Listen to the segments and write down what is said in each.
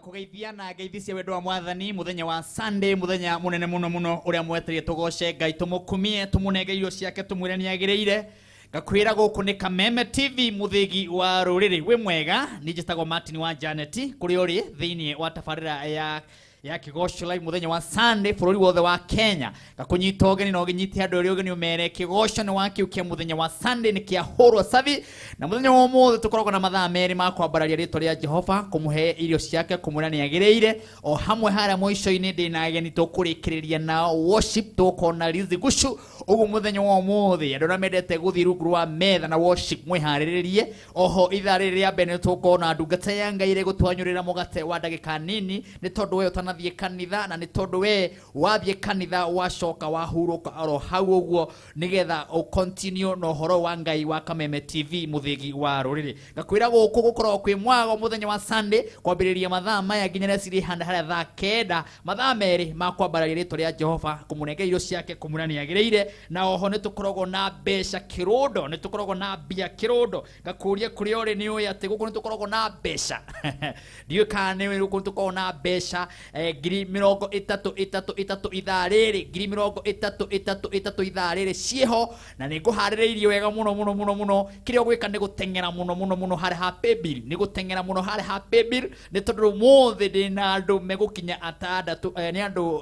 ngakugeithia na ngeithia wendo wa mwathani muthenya wa Sunday muthenya munene muno uria mweterie tugoce Ngai tumukumie tumunenge irio ciake tumwire ni agireire ngakwira guku ni Kameme TV muthigi wa ruriri we mwega ni njitagwo Martin wa Janet kuri uri thiini wa tabarira ya Kigosho live muthenya wa Sunday bururi wothe wa Kenya gakunyita ogeni no ginyiti andu ri ogeni umere Kigosho ni waki ukia muthenya wa Sunday ni kia hurwa savi na muthenya wa mothe tukoragwo na mathaa meri ma kwambararia ritwa ria Jehova kumuhe irio ciake kumura ni agireire o hamwe hara moico-ini ndina ageni tukurikiriria na worship tukona rizi gushu ugu muthenya wa mothe andu na mendete guthi rungu wa metha na worship mwihariririe oho ithari ria mbere tukona ndungata ya Ngai ire gutwanyurira mugate wa ndagika nini ni tondu we thie kanitha na ni tondu we wathie kanitha wacoka wahuruka aro hau uguo nigetha o continue no horo wa Ngai wa Kameme TV muthigi wa ruriri ngakwira guku gukorwo kwi mwago muthenya wa Sunday kwambiriria mathaa maya nginya ciri handa haria thaa kenda mathaa meri ma kwambararia ritwa ria Jehova kumunenge irio ciake kumurani agireire na oho ni tukoragwo na mbeca kirundo ni tukoragwo na mbia kirundo ngakuria kuri ori ni uya ati guku ni tukoragwo na mbeca ndiyo kana ni guku tukoragwo na mbeca giri mirongo itatu ithaa riri giri mirongo itatu ithaa riri cieho na ni nguhaririirie wega muno kirio gwika ni gutengera muno hari ha paybill ni gutengera muno hari ha paybill ni tondu mothe ndina andu megukinya atandatu ni andu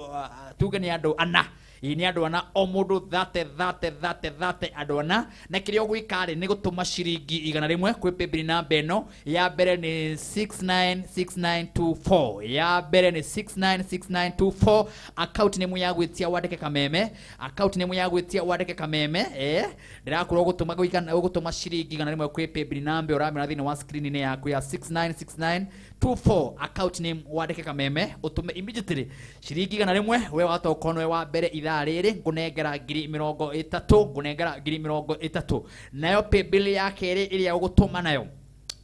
tuge ni andu ana ini andu ana o mundu 30 andu ana na kirio gwika ri ni gutuma ciringi 100 kwi paybill namba eno ya mbere ni 696924 ya mbere ni 696924 account name ya gwitia wandike Kameme account name ya gwitia wandike Kameme ndirakurwo gutuma gutuma ciringi 100 kwi paybill namba uramira thini wa screen ni yaku ya 696924 account name wandike Kameme utume immediately ciringi 100 we watokonwe wa mbere ithaa riri ngunengera 30 ngunengera 30 nayo paybill ya keri iria ugutuma nayo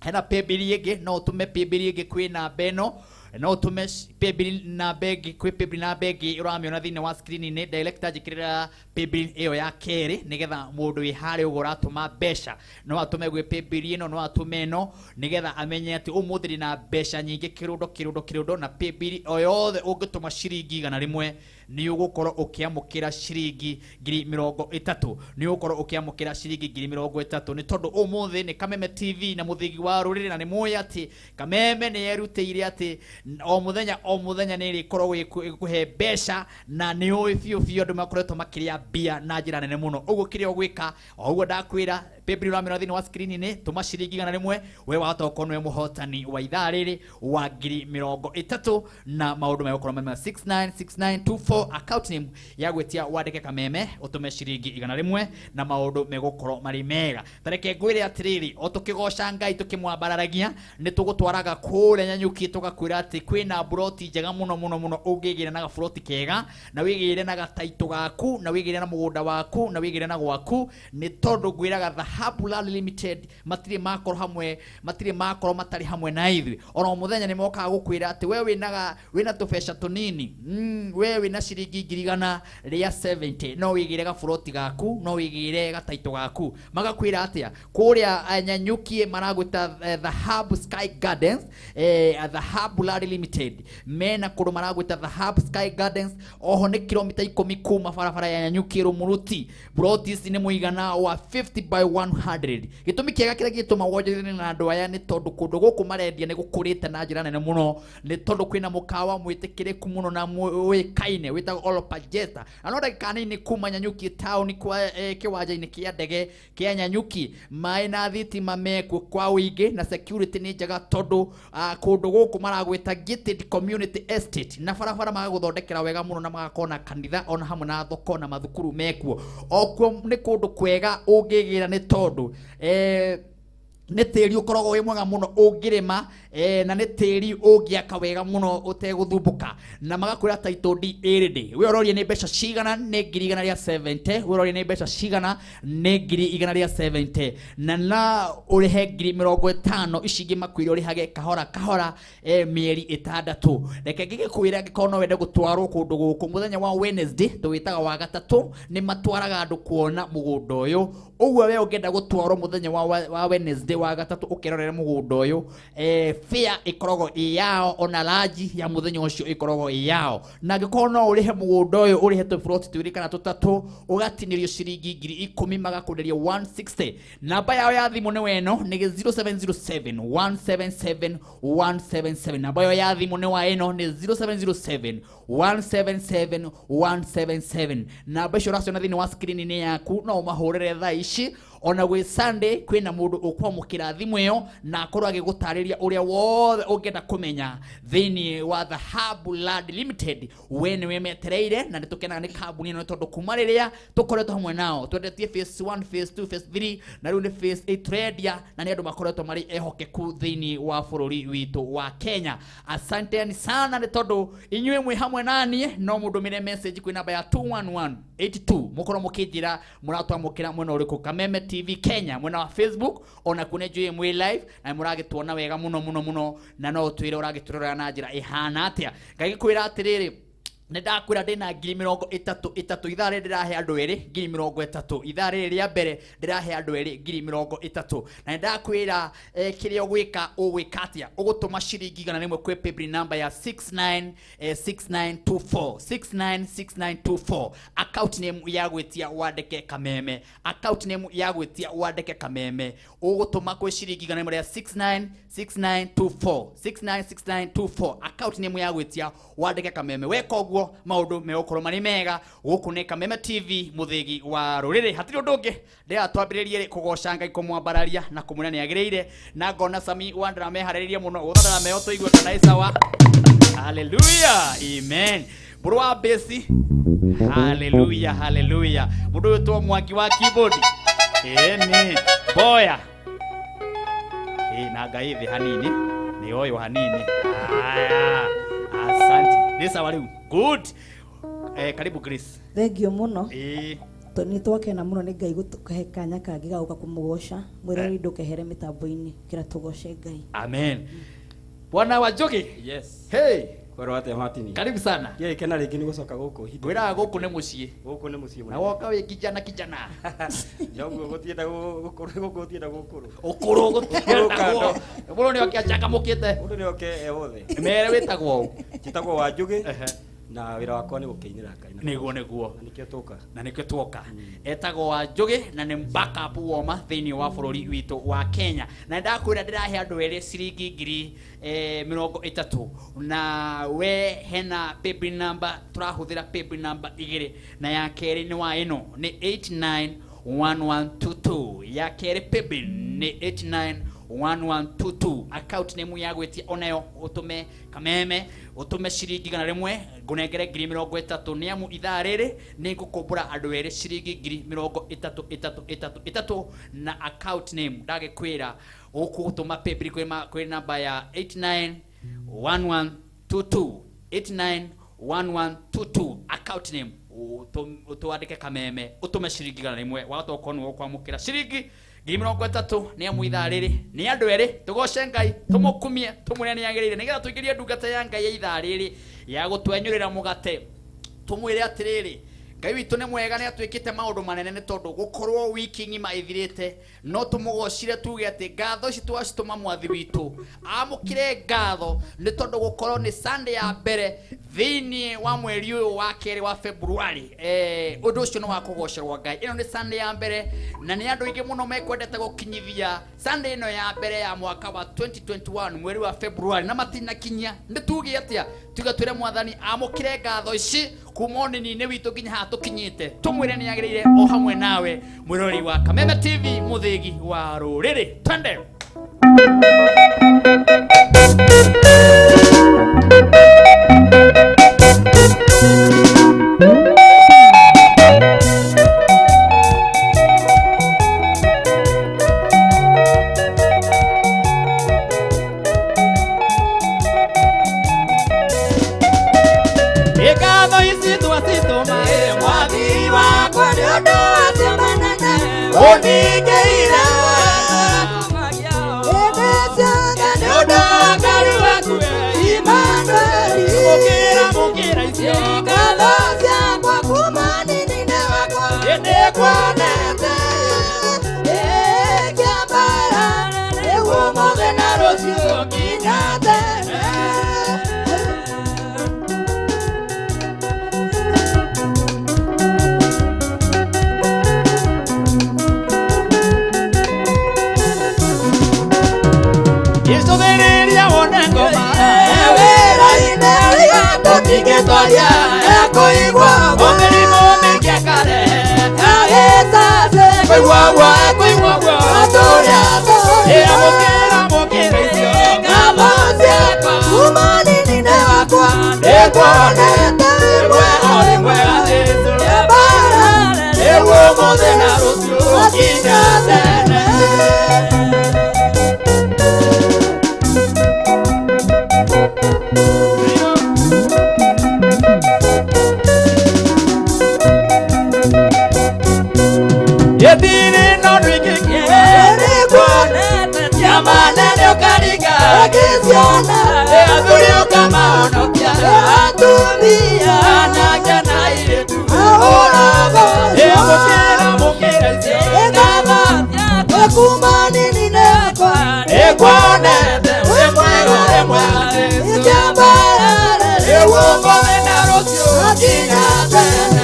hena paybill yege no utume paybill yege kwi na beno no utume paybill na begi kwi paybill na begi uramiona thini wa screen ni director jikirira paybill iyo ya keri nigetha mundu wi hari ugura tuma besha no atume gwe paybill ino no atume no nigetha amenye ati umuthiri na besha nyingi kirundo na paybill oyothe ungituma ciringi 100 ni ugukorwo ukiamukira ciringi 30 ni ugukorwo ukiamukira ciringi 30 ni tondu umuthi ni Kameme TV na muthigi wa ruriri na ni moya ati Kameme ni yerutire ati o muthenya ni rikorwo ikuhe besha na ni oi fio andu makoretwo makiria bia na njira nene muno uguo kirio gwika oguo ndakwira paybill ramira thini wa screen ni tuma ciringi 100 we watokonwe muhotani wa ithaa riri wa 30 na maundu megukora mema 696924 account name ya gwetia wandike Kameme utume ciringi 100 na maundu megukora mari mega tareke ngwire atiriri o tukigoca Ngai tukimwambararagia ni tugutwaraga kure nyanyuki tugakwira ati kwina broti njega muno ungigire na gabroti kega na wigire na gataito gaku na wigire na mugunda waku na wigire na gwaku ni tondu gwiraga Dhahabu Limited matiri makoro hamwe matiri makoro matari hamwe na ithui ono muthenya ni moka gukwira ati we wina tubesha tunini we wina ciringi 170 no wigire gabroti gaku no wigire gataito gaku magakwira atia kuria nyanyukie maragwita Dhahabu Sky Gardens Dhahabu Limited mena kuru maragwita Dhahabu Sky Gardens oho ni kilomita 10 kuma barabara ya nyanyukie rumuruti brotis ni muigana wa 50 by 100 gitumi kiega kira gituma wonjethane na andu aya ni tondu kundu guku marendia ni gukurite na njira nene muno ni tondu kwina mukawa mwitikiriku muno na kaine wita olopajeta ano ndagika nini kuma nyanyuki town kwa kiwanja-ini kia ndege kia nyanyuki mai na thitima meku kwa wingi na security ni njega tondu kundu guku maragwita gated community estate na barabara magaguthondekera wega muno na magakona kanitha ona hamwe na thoko na mathukuru mekuo okuo ni kundu kwega ungigira ni tondu ni tiri ukoragwo wi mwega muno ungirima na ni tiri ungiaka wega muno uteguthubuka na magakwira title deed iri we urorie ni mbeca cigana ni 170 we urorie ni mbeca cigana ni 170 na urihe 50 icigi makwire urihage kahora mieri 6 reke gigikwira gikono wende gutwarwo kundu guku muthenya wa Wednesday tuwitaga wa gatatu ni matwaraga andu kuona mugunda uyu uguo we ungenda gutwarwo muthenya wa Wednesday Tuesday wa gatatu ukirorera mugundo uyu fair ikorogo iyao ona laji ya muthenya ucio ikorogo iyao na ngikoro no urihe mugundo uyu urihe to plot twiri kana tutatu ugatinirio ciringi 10,000 magakunderia 160 namba yao ya thimu ni weno ni 0707 177 177 namba yao ya thimu ni wa eno ni 0707 177 177 namba icio racio na thini wa screen ni yaku no mahurire thaa ici ona gwe Sunday kwina mundu ukwamukira thimu iyo na akorwo agigutariria uria wothe ungenda kumenya thini wa the Hub Land Limited wene wemetereire na nitukenaga ni kambuni ino tondu kuma riria tukoretwo hamwe nao twendetie phase 1 phase 2 phase 3 na riu ni phase 8 tradia na ni andu makoretwo mari ehokeku thini wa bururi witu wa Kenya. Asanteni sana ni tondu inywe mwi hamwe nani no mudumire message kwi namba ya 21182 mukorwo mukijira muratwamukira mwena uriku Kameme TV Kenya mwena wa Facebook ona kunejo Imwe live na muragituona wega muno na no twire uragiturora na njira ihana atia ngagikwira atiriri Nedakwira ndina 30 ithare ndirahe andu eri 30 ithare ria mbere ndirahe andu eri 30 na nedakwira kiria ugwika ugwikatia ugutuma ciringi igana rimwe kwi paybill number ya 696924 696924 account name ya gwitia wandike Kameme account name ya gwitia wandike Kameme ugutuma kwi ciringi igana rimwe ya 696924 696924 account name ya gwitia wandike Kameme weko maundu meokoro mari mega guku ni Kameme TV muthigi wa ruriri hatiri ndungi ndia twambiririe kugoca Ngai kumwambararia na kumuna ni agireire na ngona Sami wandra mehariririe muno uthara meo tuigwe kana isawa hallelujah amen burwa besi hallelujah mundu to mwangi wa keyboard ni boya na gaithi hanini ni oyo hanini aya asante nisa walimu good karibu Grace thank you muno toni twake na muno ni Ngai gutukahe kanya kangi gauka kumugosha mwirori ndukehere mitambo-ini kira tugoshe Ngai amen bwana wa Njoki yes hey kwaro ate Martin karibu sana ye kena rigi ni gucoka guku hindu wira guku ni mucii na woka we kijana yangu gutienda guku gutienda gukuru ukuru gutienda bolo ni okiachaka mukite mundu ni oke wothe mere witagwo kitagwo wa Njugi na wira wakwa ni gukeinira Ngai niguo na nikio tuoka etagwo wa Njugi na ni backup woma thini wa bururi witu wa Kenya na ndakwira ndirahe andu eri ciringi 30 na we hena paybill number turahuthira paybill number igiri na ya keri ni wa ino ni 891122 ya keri paybill ni 891122 account name ya gwetia onayo utume Kameme utume ciringi igana rimwe ngunengere 30 ni amu ithariri ni ngukumbura andu eri ciringi 30 na account name ndagikwira ukutuma paybill kwi namba ya 891122 891122 account name utuandike Kameme utume ciringi igana rimwe wagatoka no kwamukira ciringi 30 ni amu ithariri ni andu eri tugoce Ngai tumukumie tumure ni agirire nigetha tuigirie ndungata ya Ngai ya ithariri ya gutwenyurira mugate tumwire atiriri Ngai witu ni mwega ni atwikite maundu manene ni tondu gukorwo wiki ngima ithirite no tumugocire tuge ati ngatho ici twacituma mwathi witu amukire ngatho ni tondu gukorwo ni Sunday ya mbere thini wa mweri uyu wa keri wa February undu ucio ni wa kugocerwo Ngai ino ni Sunday ya mbere na ni andu ingi muno mekwendete gukinyithia Sunday ino ya mbere ya mwaka wa 2021 mweri wa February na matina kinya ni tuge atia tuga twire mwathani amukire ngatho ici kumoni ni witu nginya hatukinyite tumwire ni agirire o hamwe nawe mwirori wa Kameme TV muthigi wa ruriri twende ngoma wĩra-inĩ tũtingĩtwaria kũigua mũmĩrĩmo mĩingĩ kare kũigua guo atũrĩa mũkĩra icio ng'ambo ciakwa kuma nini-inĩ wakwa nĩkuonete rĩmwe o rĩmwe Jesũ nĩguo ũmũthĩ na rũciũ nginya tene. Yetini no rikiki nĩkuonete manene ũkaringa akĩciona athuri ũkamahonokia atumia anake na airĩtu ahũrago mũkĩra icio ng'ambo ciakwa kuma nini-inĩ wakwa nĩkuonete rĩmwe ingĩambarare nĩguo ũmũthĩ na rũciũ nginya tene.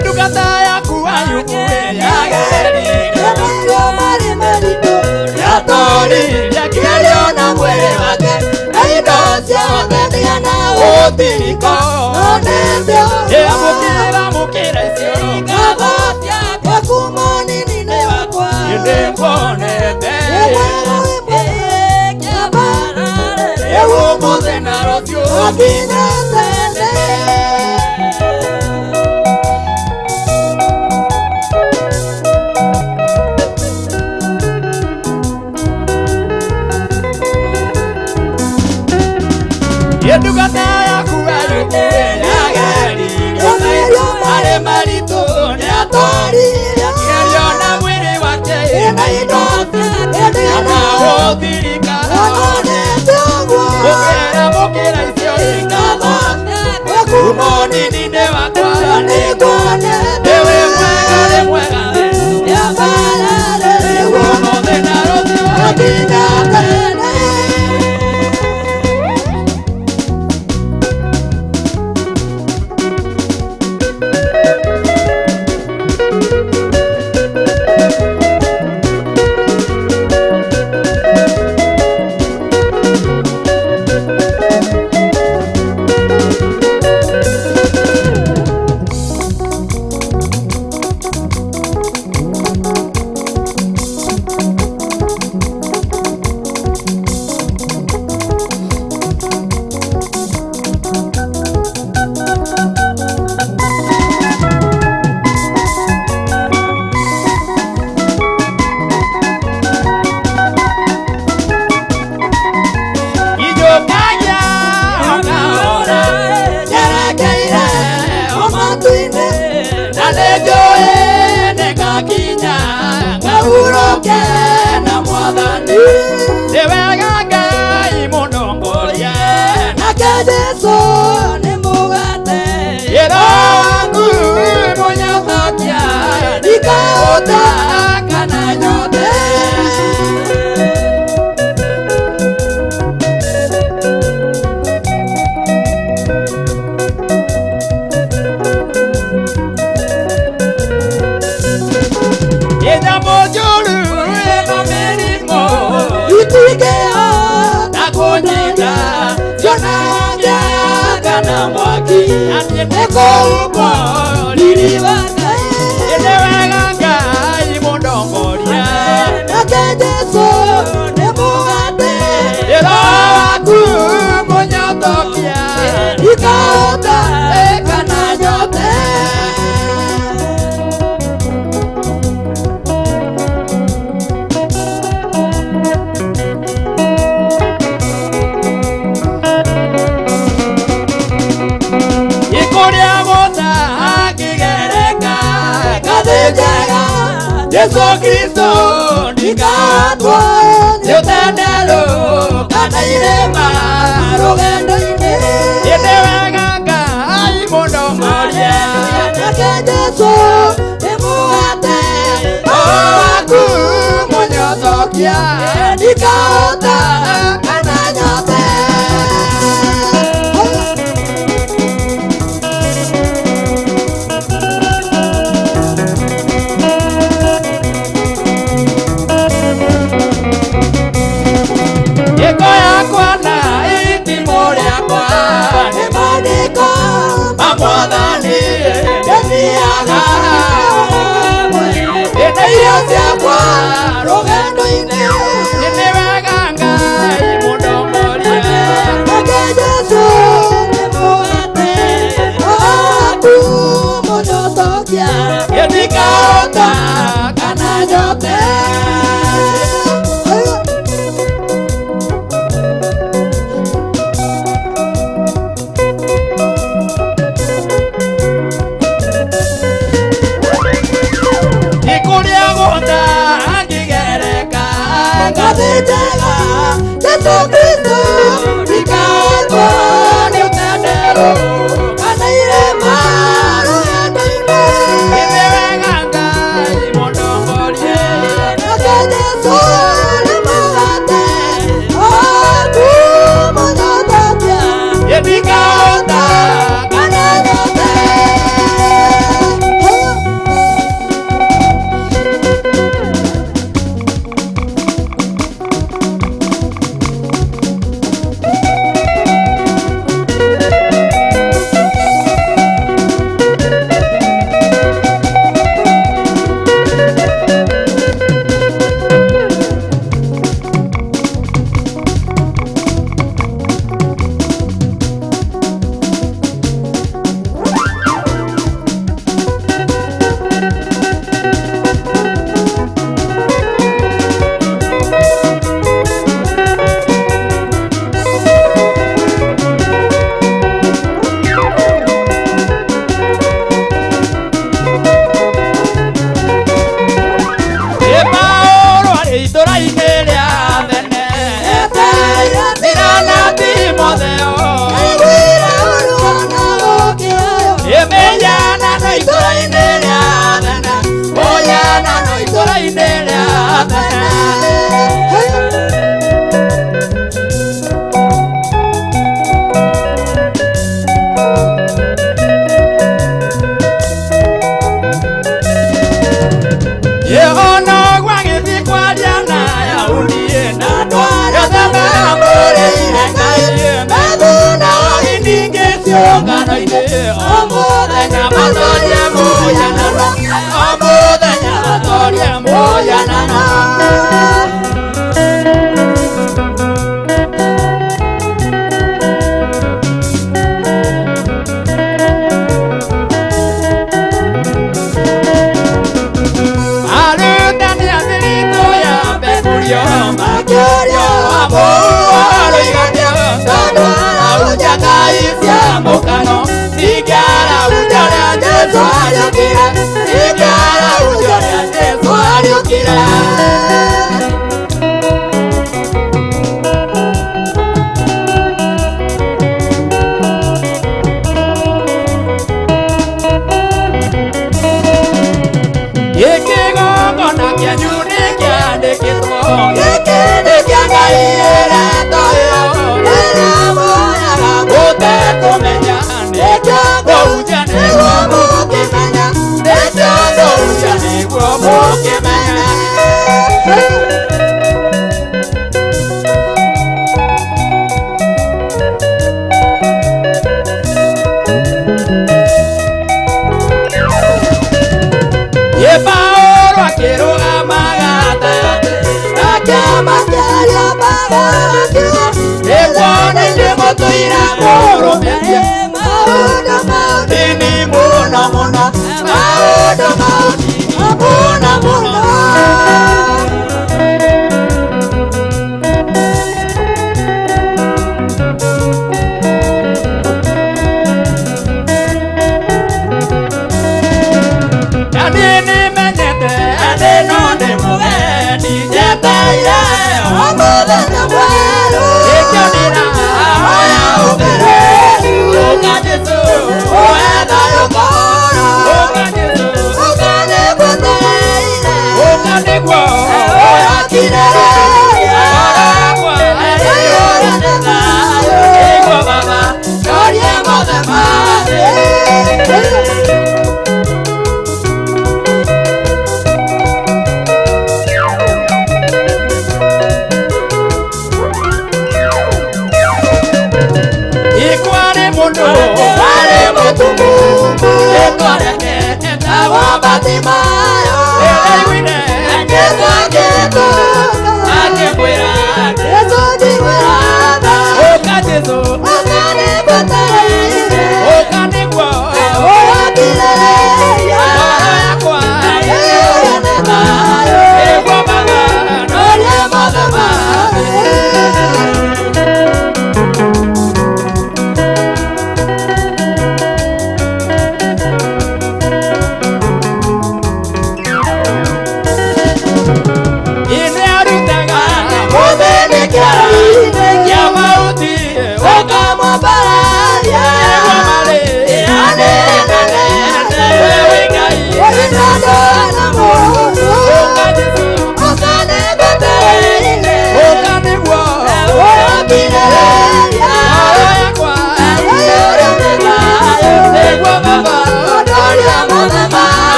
Ndungata yaku Ayubu yagerirwo marĩ maritũ yatũũrire kĩgerio na mwĩrĩ wake na indo ciothe ndigana gũtiriko no nĩcio mũkĩra icio ng'ambo ciakwa kuma nini-inĩ wakwa nĩndĩkuonete ngĩambarare nĩguo ũmũthĩ na rũciũ nginya tene. Ndungata yaku Ayubu yagerirwo marĩ maritũ nĩatũũrire kĩgerio na mwĩrĩ wake na indo ndigana gũthirika mũkĩra icio ng'ambo kuma nini-inĩ wakwa nĩkuonete wĩ mwega ngĩambarare nĩguo ũmũthĩ na rũciũ nginya tene. Na mwathani nĩwega Ngai mũndongoria nake Jesũ nĩ mũgate wĩra waku mũnyotokia ndikaũta kana nyote. Na mwaki nĩkũhumbwo riri wa Ngai nĩwega Ngai mũndongoria nake Jesũ nĩ mũgate wĩra waku mũnyotokia ndikaũta kana nyote. Jesũ Kristo ndikatwo nĩ ũtendero kana irĩma rũgendo-inĩ nĩwega Ngai mũndongoria nake Jesũ nĩ mũgate waku mũnyotokia ndikaũta kana nyote.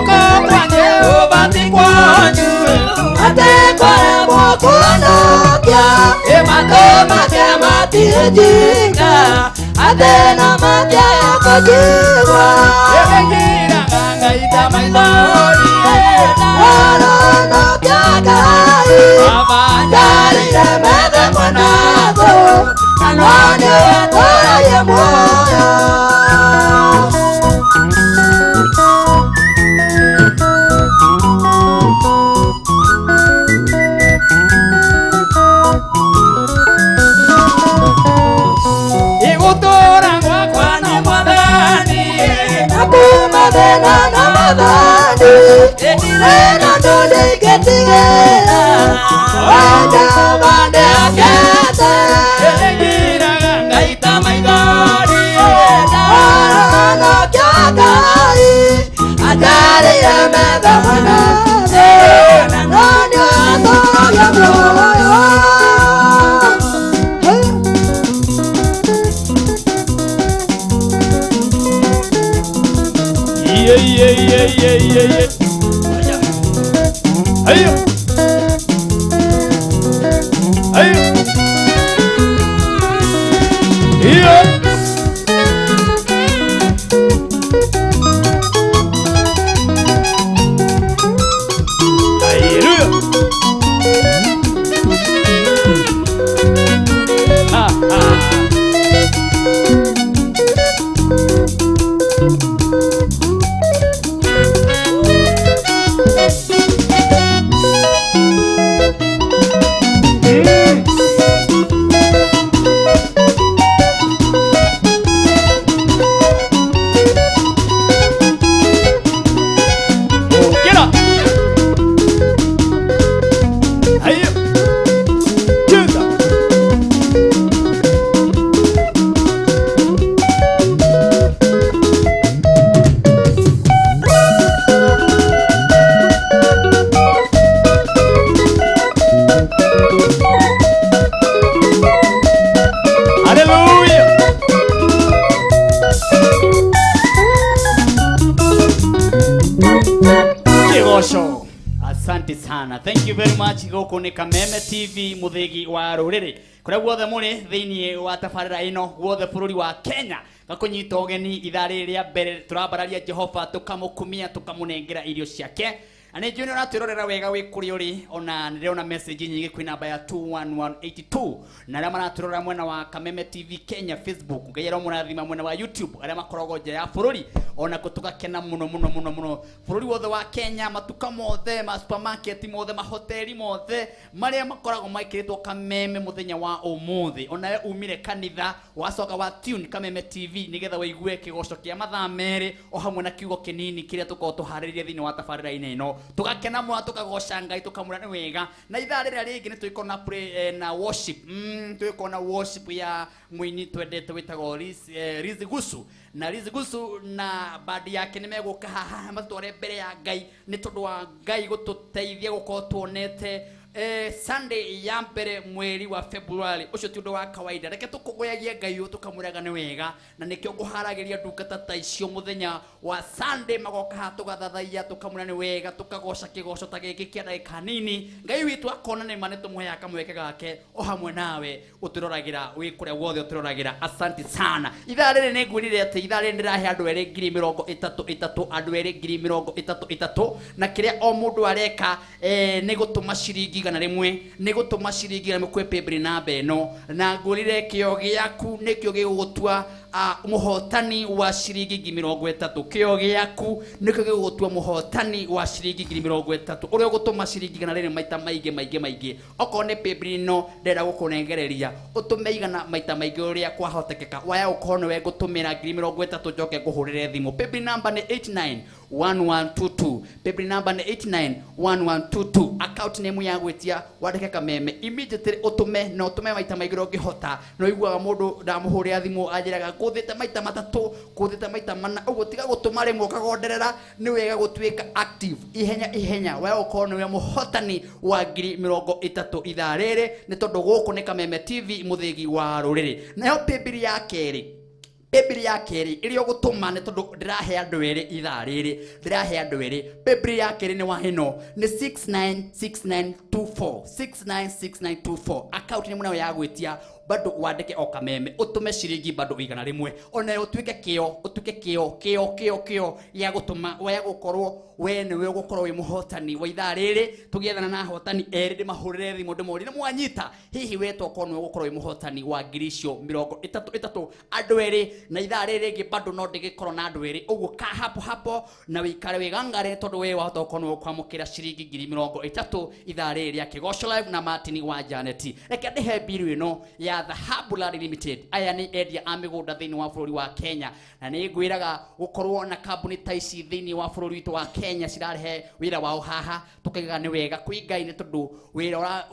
moko kwanye ubati kwanyu ate kwara moko nokia ematoma kemati ejinga ate na matia kojigwa ebengira ganga itamaidori ora nokia kai amandari remede mwanado kanone tora ye moyo Etirena donde getigera Wanda bande akete Egira ganga itamaidori Arano kyakai Adari yameda manase Nanonyo atoro ya moyo Yeah. Ayo. Yeah. Asante sana. Thank you very much. Goko ni Kameme TV muthegi wa ruriri. Kuria guothe muri thiini wa tabarira ino guothe bururi wa Kenya gakunyita ugeni ithari ria mbere turabararia Jehova tukamukumia tukamunengera irio ciake. Ane junior aturorera wega wi kuri uri ona niriona message nyingi kwi namba ya 21182 na aria maraturora mwena wa Kameme TV Kenya Facebook ngayera murathima mwena wa YouTube aria makorogo nje ya bururi ona kutugakena muno bururi wothe wa Kenya matuka mothe ma supermarket mothe ma hoteli mothe maria makorago maikiritwo Kameme muthenya wa umuthi ona umire kanitha wacoka wa tune Kameme TV nigetha wigue kigoco kia mathaa meri o hamwe na kiugo kinini kiria tuko tuhariririe thini wa tabarira ino tugakena mwa tukagoca Ngai tukamura ni wega na ithaa riria ringi ni tuiko na pray na worship tuiko na worship ya mwini twendete witago Rizi Gusu na Rizi Gusu na badi yake ni meguka haha matware mbere ya Ngai ni tondu wa Ngai gututeithia gukorwo tuonete Sunday ya mbere mweri wa February ucio ti undu wa kawaida reke tukugoyagia Ngai tukamuraga ni wega na nikio guharagiria ndungata ta icio muthenya wa Sunday magoka ha tugathathaia tukamura ni wega tukagoca kigoco ta giki kia ndagika nini Ngai witu akona ni mane tumuheya kamweke gake o hamwe nawe uturoragira wi kuria wothe uturoragira. Asante sana. Ithaa riri ni ngwirire ati ithaa riri ndirahe andu eri 33 andu eri 33 na kiria o mundu areka ni gutuma ciringi gana rimwe ni gutuma ciringi na mukwepe brinambe eno na ngurire kio giaku nikio gigutua muhotani wa ciringi 30 kio giaku nikio gigutua muhotani wa ciringi 30 uria gutuma ciringi gana riri maita maige okone pebrino ndera gukunengereria utume igana maita maige uria kwahotekeka waya ukono we gutumira 30 njoke nguhurire thimu. Pepe number ni 891122 pepe number ni 891122 account name ya gwetia wadeke Kameme immediately utume no utume maita maigiro ngihota no igwaga mundu ndamuhurira thimu ajiraga kuthite maita matatu kuthite maita mana ugo tiga gutuma rimwe kagonderera ni wega gutwika active ihenya we ukono we muhotani wa 30 ithaa riri ni tondu guku ni Kameme TV muthigi wa ruriri nayo pepe ya keri Biblia ya keri iri ogutuma ne tondu ndirahe andu eri ithaa riri ndirahe andu eri Biblia ya keri ni wahino ni 696924 696924 account ni muna ya gwitia bado wandike o Kameme utume ciringi bado igana rimwe ona utuike kio ya gutuma ya gukorwo we ni we gukorwo wi muhotani wa ithaa riri tugiethana na hotani eri ndi mahurire thimu ndi muri ni mwanyita hihi wetwo konwe gukorwo wi muhotani wa ngirisho 33 andu eri na ithaa riri ngi bado no ndigikorwo na andu eri uguo ka hapo na wikare wigangare tondu we wahota konwe kwamukira ciringi 30 ithaa riri ya Kigosho Live na Martin wa Janet reke ndihe biru ino ya Dhahabu Limited aya ni endia a migunda thini wa bururi wa Kenya na ni ngwiraga gukorwo na kambuni ta ici thini wa bururi witu wa Kenya cirarehe wira wao haha tukiga ni wega kuingai ni tondu wira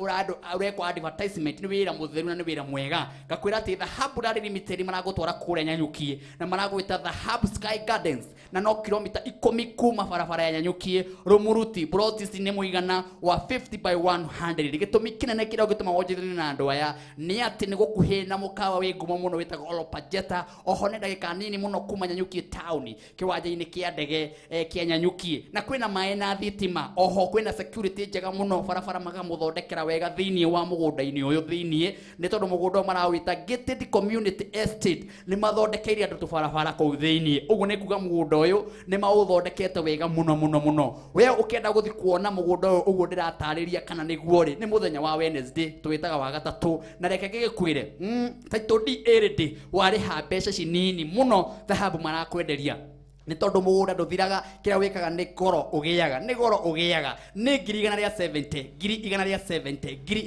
urekwo advertisement ni wira mutheru na ni wira mwega ngakwira ati Dhahabu Limited maragutwara kure Nyanyukie na maragwita Dhahabu Sky Gardens na no kilomita 10 kuma barabara ya Nyanyukie Rumuruti Brotis ni muigana wa 50 by 100 gitumi kinene kira gituma wonjithini na andu aya ni ati ni gukuhina mukawa wi ngumo muno witago Olopajeta oho ne ndagika nini muno kuma Nyanyukie town kiwanja-ini kia ndege kia Nyanyukie na kwina mai na thitima oho kwina security njega muno barabara magamuthondekera wega thini wa mugunda-ini uyu thini ni tondu mugunda marawita gated community estate ni mathondekeire andu tubarabara kuu thini uguo ni kuga mugunda uyu ni mauthondekete wega muno we ukienda guthi kuona mugunda uyu uguo ndiratariria kana niguo ri ni muthenya wa Wednesday twitaga wa gatatu na reke gikwire title deed eredi wari ha mbeca cinini muno Dhahabu marakwenderia ni tondu mugunda nduthiraga kira wikaga ni goro ugiaga ni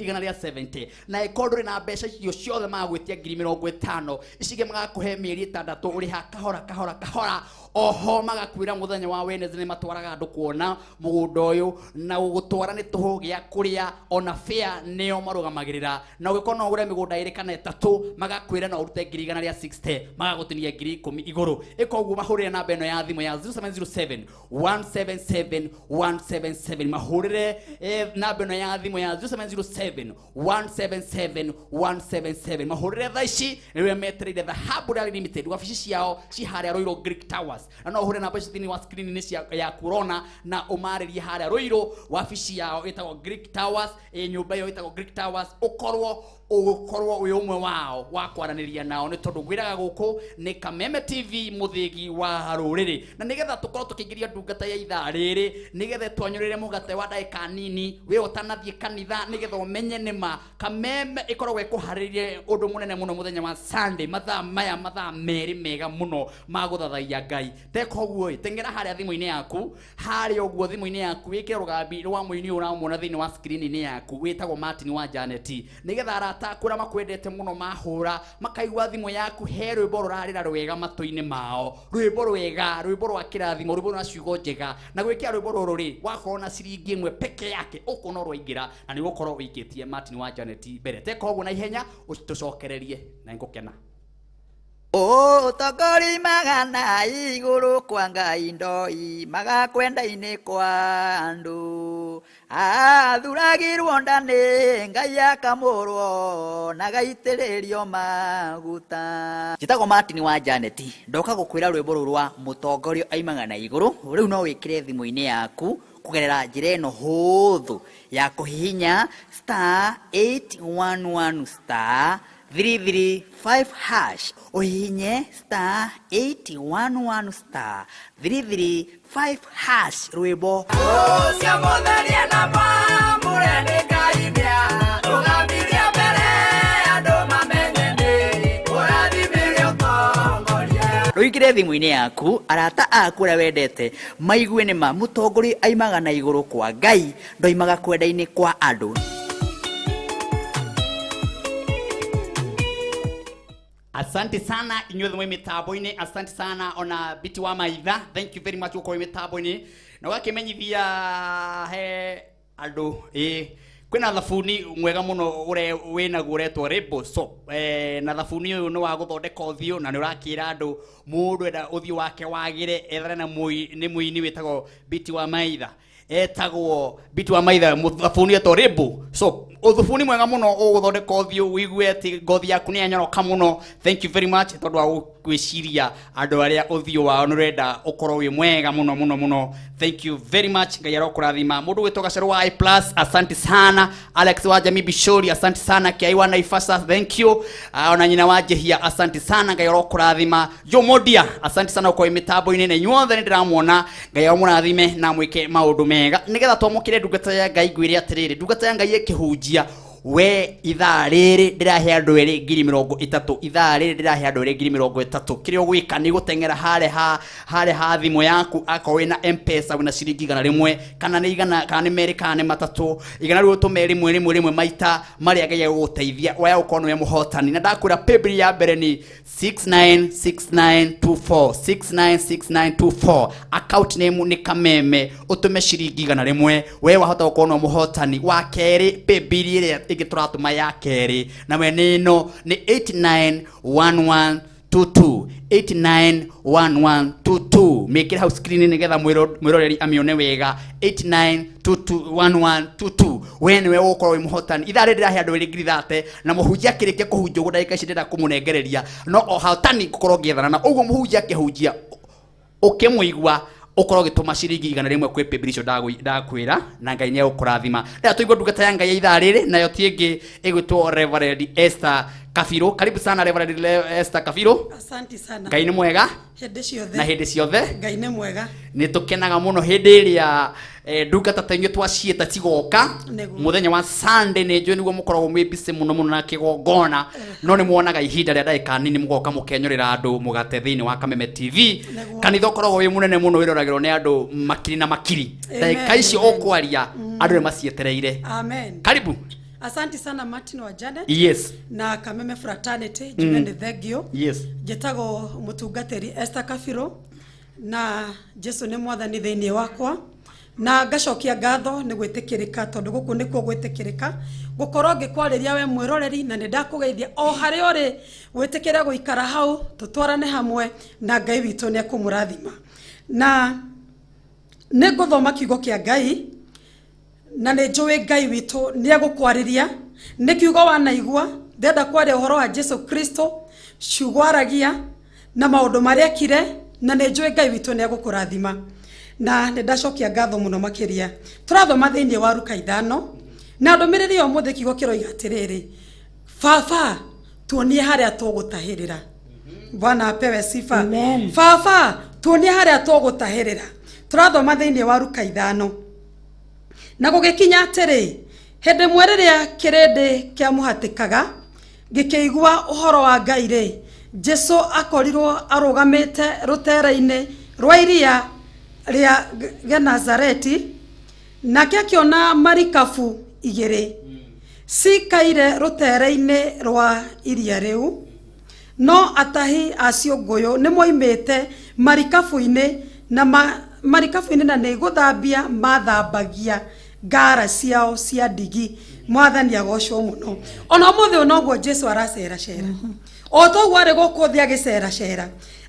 170 na ikondu na mbeca icio ciothe magwitia 50,000 icige magakuhe mieri 6 uri ha kahora oho magakwira muthenya wa Wednesday ni matwaraga andu kuona mugunda uyu na gugutwara ni tuhugia kuria ona fair neo marugamagirira na ugikona ugure migunda iri kana 3 magakwira na urute 160 magagutinia 10,000 iguru ikoguo mahurire na beno ya thimu ya 0707 177 177 mahurire na beno ya thimu ya 0707 177 177 mahurire thaici niwe metereire Dhahabu Limited wabici ciao ciharia Royal Greek Towers na no hure na mbeca thini wa screen ni ya corona na umaririe haria Royal wabici yao itagwo Greek Towers nyumba yo itagwo Greek Towers ukorwo uyu umwe wao wa kwaraniria nao ni tondu gwiraga guku ni Kameme TV muthigi wa ruriri na nigetha tukorwo tukiingiria ndungata ya ithaa riri nigetha twanyurire mugate wa ndaika nini we utanathie kanitha nigetha umenye nima Kameme ikorwo ikuharirie undu munene muno muthenya wa Sunday mathaa meri mega muno maguthathaia Ngai tekoguo tengera haria thimu-ini yaku haria uguo thimu-ini yaku wikire rugambi rwa muini uramwona thini wa screen-ini yaku witagwo Martin wa Janet nigetha arata kura makwendete muno mahura makaigwa thimu yaku he rwimbo rurarira rwega matu-ini mao rwimbo rwega rwimbo rwa kirathimo rwimbo na ciugo njega na gwikia rwimbo ruru ri wakorwo na ciringi imwe peke yake ukono rwaingira na ni gukorwo wikitie Martin wa Janet mbere tekoguo na ihenya utucokererie na ngukena Utogori magana iguru kwa Ngai ndoi magakwenda-ini kwa andu athuragirwo ndani Ngai akamurwo na gaitiririo maguta njitagwo Martin wa Janet ndoka gukwira rwimbo rwa mutongorio aimaga na iguru riu no wikire thimu-ini yaku kugerera njira ino huthu ya kuhihinya *811 335 hash uhinye *811 335 hash rwimbo cia mutheria na mwamure ni Ngai nia rugambiria mbere andu mamenye ni urathimire utongoria ruigire thimu-ini yaku arata aku uria wendete maigue nima mutongoria aimaga na iguru kwa Ngai ndoimaga kwenda-ini kwa andu. Asante sana inyuothe mwe mitambo-ini asante sana ona biti wa maitha thank you very much uko mitambo-ini na wakimenyithia he andu kwina thabuni mwega muno ure wina guretwo Rainbow Soap na thabuni uyu ni wa guthondeka uthio na ni urakira andu mundu enda uthio wake wagire ethana na ni muini witagwo biti wa maitha etagwo biti wa maitha thabuni etwo Rainbow Soap uthufuni mwega muno uguthondeka uthio wigue ati ngothi yaku ni anyoroka muno. Thank you very much tondu wa gwiciria andu aria uthio wao nurenda ukorwo wi mwega muno. Thank you very much. Ngai arokurathima. Mundu witoka Cero wa I+, asante sana. Alex wa Jamii Bishori, asante sana. Kiaiwa na Ifasa, thank you. Ona nyina wa Jehia, asante sana. Ngai arokurathima. Jo Modia, asante sana kwa mitambo ine nyuothe ndiramuona. Ngai amurathime na mwike maundu mega nigetha twamukire ndungata ya Ngai gwire atiriri ndungata ya Ngai ikihunjia we ithaa riri ndirahe andu eri 30 ithaa riri ndirahe andu eri 30 kirio gwika ni gutengera hare ha thimu yaku ako wina M-Pesa wina ciringi 100 kana ni igana kana ni meri kana ni matatu igana ru tumeri rimwe maita mari agaya guteithia waya ukono ya muhotani na ndakura pebri ya mbere ni 696924 account name ni Kameme utume ciringi 100 we wahota ukono muhotani wa keri pebri ile igituratu ya keri na menino ni 891122 make it house screen nigetha mwiroreri amione wega 89221122 we ukorwo muhotani ithare ndirahe andu eri 30 na muhunjia kirike kuhunjia ndagika ici ndira kumunengereria no ohotani gukorwo giethana na uguo muhunjia kihunjia ukimwigwa ukorwo gituma ciringi 100 kwi pebrisho ndakwira na Ngai ni ukurathima nda tuigwa ndungata ya Ngai ya ithaa riri nayo tiengi igwitwo Reverend Esther Kafiro. Karibu sana Reverend Esther Kafiro. Asante sana. Ngai ni mwega hindi ciothe na hindi ciothe Ngai ni mwega ni tukenaga muno hindi iria ndungata tenyu twacieta cigoka muthenya wa Sunday ni njwe niguo mukoragwo mwibise muno na kigongona no ni muonaga ihinda ria ndagika nini mugoka mukenyorera andu mugate thiini wa Kameme TV kanitha ukoragwo wi munene muno wiroragirwo ni andu makiri na makiri ndagika ici ukwaria andu ni macietereire. Amen. Karibu. Asante sana Martin wa Janet. Yes. Na Kameme fraternity jumende thegio. Yes. Jetago mutungateri Esther Kafiro na Jesu ni mwathani thiini wakwa na ngacokia ngatho ni gwitikirika tondu guku nikuo gwitikirika gukorwo ngikwariria we mwiroreri na nindakugeithia o hari uri witikira guikara hau tutwarane hamwe na Ngai witu ni akumurathima na niguthoma kiugo kia Ngai na ni njui Ngai witu ni agukwariria ni kiugo wanaigua ndenda kwaria uhoro wa Jesu Kristo ciugwaragia na maundu maria kire na ni njui Ngai witu ni agukurathima na ndacokia ngatho muno makiria turathoma thiini wa Luka 5 na ndumiriri yo muthe kiugo kiroiga atiriri baba tuonie haria tugutahirira. Bwana apewe sifa. Amen. Baba tuonie haria tugutahirira. Turathoma thiini wa Luka 5 na gugikinya atiri hindi mweriria kirindi kia muhatikaga ngikigwa uhoro wa Ngai ri Jesu akorirwo arugamite rutera-ini rwa iria ria Genazareti na akiona marikabu igiri cikaire rutera-ini rwa iria riu no atahi acio nguyu ni moimite marikabu-ini na marikabu-ini na ni guthambia mathambagia ngara ciao cia ndigi. Mwathani agocwo muno ona muthe onoguo Jesu aracera o toguo ari guku thi agicera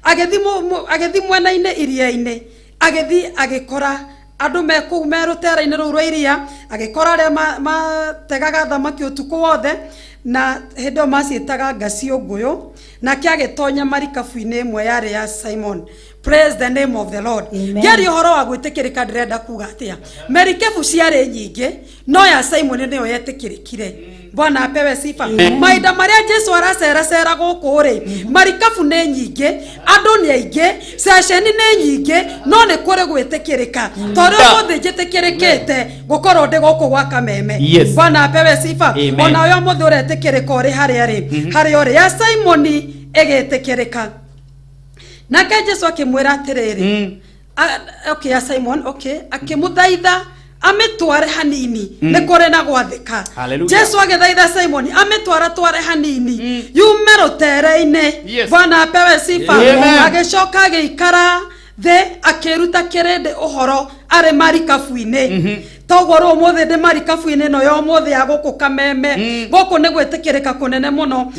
agithi mwena-ini iria-ini agithi agikora andu me kuu me rutera-ini ruu rwa iria agikora aria mategaga thamaki utuku wothe na hindi o maciitaga ngacio nguyu na kiagitonya marikabu-ini imwe yari ya Simon. Praise the name of the Lord. Geri horo wa gwitikirika ndirenda kuga atia merikebu ciari nyingi no ya Simon niyo yetikirikire. Bwana apewe sifa. Maida maria Jesu aracera guku ri marikabu ni nyingi andu ni aingi sesheni ni nyingi no ni kuri gwitikirika tondu muthi jitikirikite gukorwo ndi guku gwa Kameme. Bwana apewe sifa. Ona yo muthi uretikirika uri hari uri ya Simon egetikirika nake Jesu akimwira atiriri okay ya Simon okay akimuthaitha ametware hanini ni kore na gwathika. Jesu agethaitha Simon ametware hanini yume rutere-ini. Bwana apewe sifa. Agicoka agikara the akiruta kirindi uhoro ari marikabu-ini toguo ru muthe ndi marikabu-ini no yo muthe aguku Kameme guku ni gwitikirika kunene muno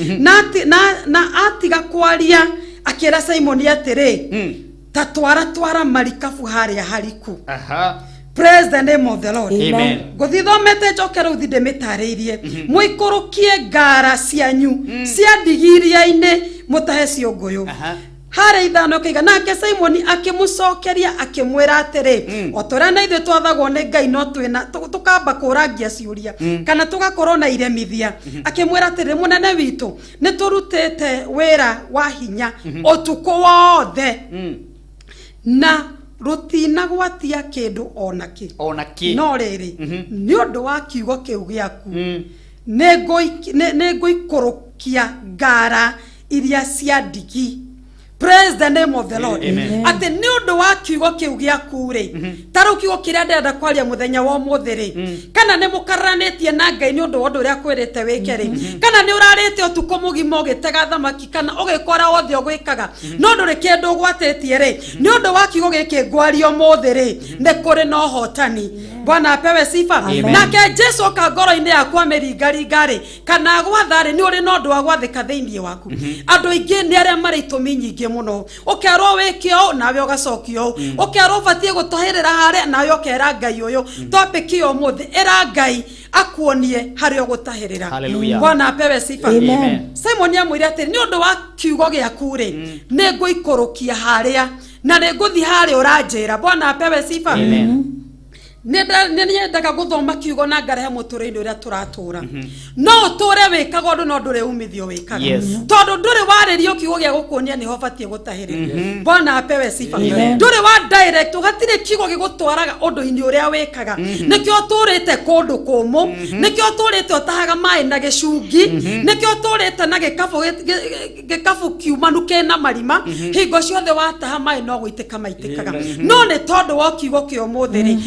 na atiga kwaria akira Simon atiri ta twara marikabu haria hariku Praise the name of the Lord. Amen. Guthithomete njokera uthinde mitariirie muikurukie ngara cianyu cia ndigiria-ini mutahe ciunguyu hare ithano kiga nake Simon akimucokeria akimwira atiri otorana ithe twathagwo ni Ngai no twina tukamba kurangia ciuria kana tugakorwo na iremithia akimwira atiri munene witu ni turutete wira wa hinya utuku wothe na rutina gwatia kindu onaki no riri ni undu wa kiugo kiu giaku ne ngoikurukia ngara iria cia ndigi. Praise the name of the Lord. Ate ni undu wa kiugo kiu giaku ri taru kiugo kiria ndenda kwaria muthenya wa umuthi ri kana ni mukaranitie na Ngai ni undu wa undu uria kwirite wike ri kana ni urarite utuku mugima ugitega thamaki kana ugikora wothe ugwikaga no nduri kindu ugwatitie ri ni undu wa kiugo giki ngwario muthi ri ni kuri no hotani. Bwana apewe sifa. Nake Jesu ka ngoro-ini yaku ameringaringa ri kana gwatha ri ni uri no ndu wa gwathika thiini waku andu aingi ni aria mari itumi nyingi muno ukerwo wikio nawe ugacokio ukerwo batie gutahirira hare nawe ukera Ngai uyu topic yo muthi era Ngai akuonie hari ugutahirira. Bwana apewe sifa. Simon amwire atiri ni undu wa kiugo giaku ri ni nguikurukia haria na ni nguthi haria uranjira. Bwana apewe sifa. Nendaga guthoma kiugo na ngarehe muturire uria turatura no ture wikaga undu no ndure umithio wikaga tondu ndure waririo kiugo gia gukuonia niho batie gutahirira. Bwana apewe sifa. Ndure wa direct ugatire kiugo gigutwaraga undu-ini uria wikaga nikio turite kundu kumu nikio turite utahaga mai na gicungi nikio turite na gikafu kiumanu kena marima hingo ciothe wataha mai no guitika maitikaga no ni tondu wa kiugo kio muthiri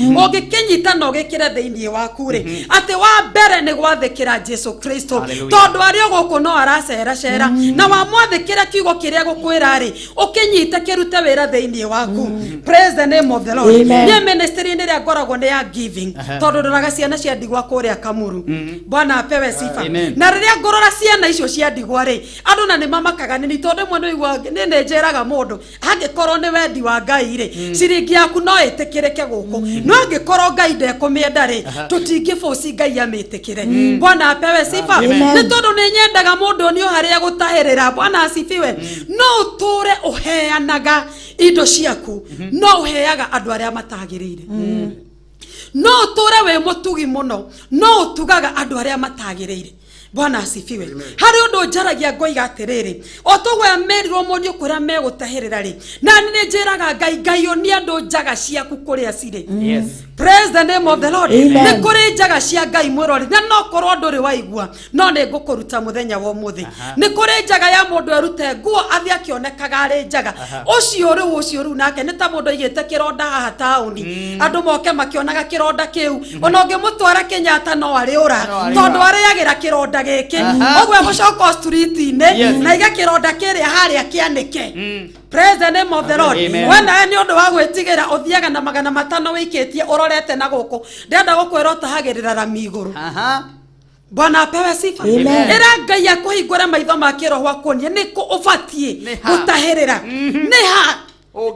kinyita no gikira thiini waku ri ati wa mbere ni gwathikira Jesu Kristo tondu ari guku no aracera na wa mwathikira kiugo kiria gukwira ri ukinyita kirute wira thiini waku. Praise the name of the Lord. Ni ministry ni ria ngoragwo ni ya giving tondu ndoraga ciana cia ndigwa kuria Kamuru. Bwana apewe sifa. Na riria ngorora ciana icio cia ndigwa ri andu na ni mamakaga ni tondu mwe igwa ni njeraga mundu angikorwo ni wendi wa Ngai ri ciringi yaku no itikirike guku no angikorwo Ngai ndekumienda ri tutingifoci Ngai amitikire. Bwana apewe sifa. Ni tondu ni nyendaga mundu ni haria gutahirira. Bwana asifiwe. No ture uheanaga indo ciaku no uheaga andu aria matagirire no ture we mutugi muno no utugaga andu aria matagirire. Bwana asifiwe. Hari undu njaragia ngoiga atiriri otogwe amerirwo mundu kuria megutahirira ri na ni njiraga Ngai oni andu njaga ciaku kuria ciri. Praise the name of the Lord. Ni kuri njaga cia Ngai mwirori na no korwo nduri waigua no ni ngukuruta muthenya wa umuthi ni kuri njaga ya mundu erute nguo athi akionekaga ari njaga ucio ru nake ni ta mundu igite kironda haha tauni andu moke makionaga kironda kiu ona ngimutwara Kenyatta no ari ura tondu ariagira kironda giki ogwe gucoka street-ini na iga kironda kiria haria kianike. Praise the name of the Lord. Wena ni undu wa gwitigira uthiaga na 500 wikitie urorete na guku ndenda gukwira utahagirira rami iguru. Bwana apewe sifa. Era Ngai akuhingura maitho ma kiroho akuonie niku ubatie gutahirira niha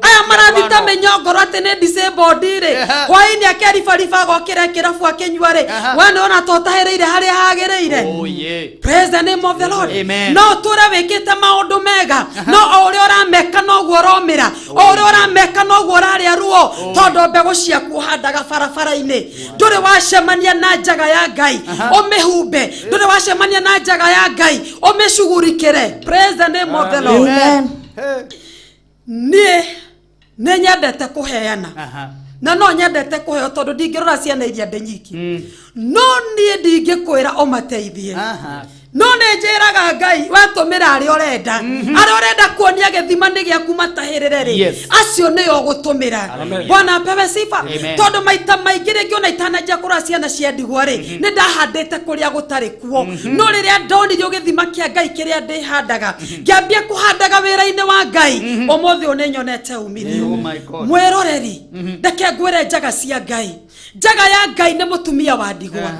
aya marathita menyongoro ati ni disabled ri hwaini akeribariba gokira kirabu akinyua ri wana ona totahirire haria hagirire. Praise the name of the Lord. No tura wikite maundu mega no uri urameka no guo romira uri urameka no guo raria ruo tondu mbegu ciaku handaga barabara-ini nduri wacemania na njaga ya Ngai umihumbe nduri wacemania na njaga ya Ngai umicugurikire. Praise the name of the Lord. Nie nyendete kuheana na no nyendete kuheo tondu ndingirora ciana iria ndenyiki no nie ndingikwira umateithie no nenjiraga Ngai watumira ari orenda kuonia githima ni giaku matahirire ri acio ni ogutumira. Bwana apewe sifa. Tondu maita maingi ringi ona itanajia kura ciana cia ndigwa ri ni ndahandite kuria gutari kuo no riria ndonirio githima kia Ngai kiria ndihandaga ngiambia kuhandaga wira-ini wa Ngai umuthi une nyonete umirio. Mwiroreri ndeke ngwire njaga cia Ngai. Njaga ya Ngai ni mutumia wa ndigwa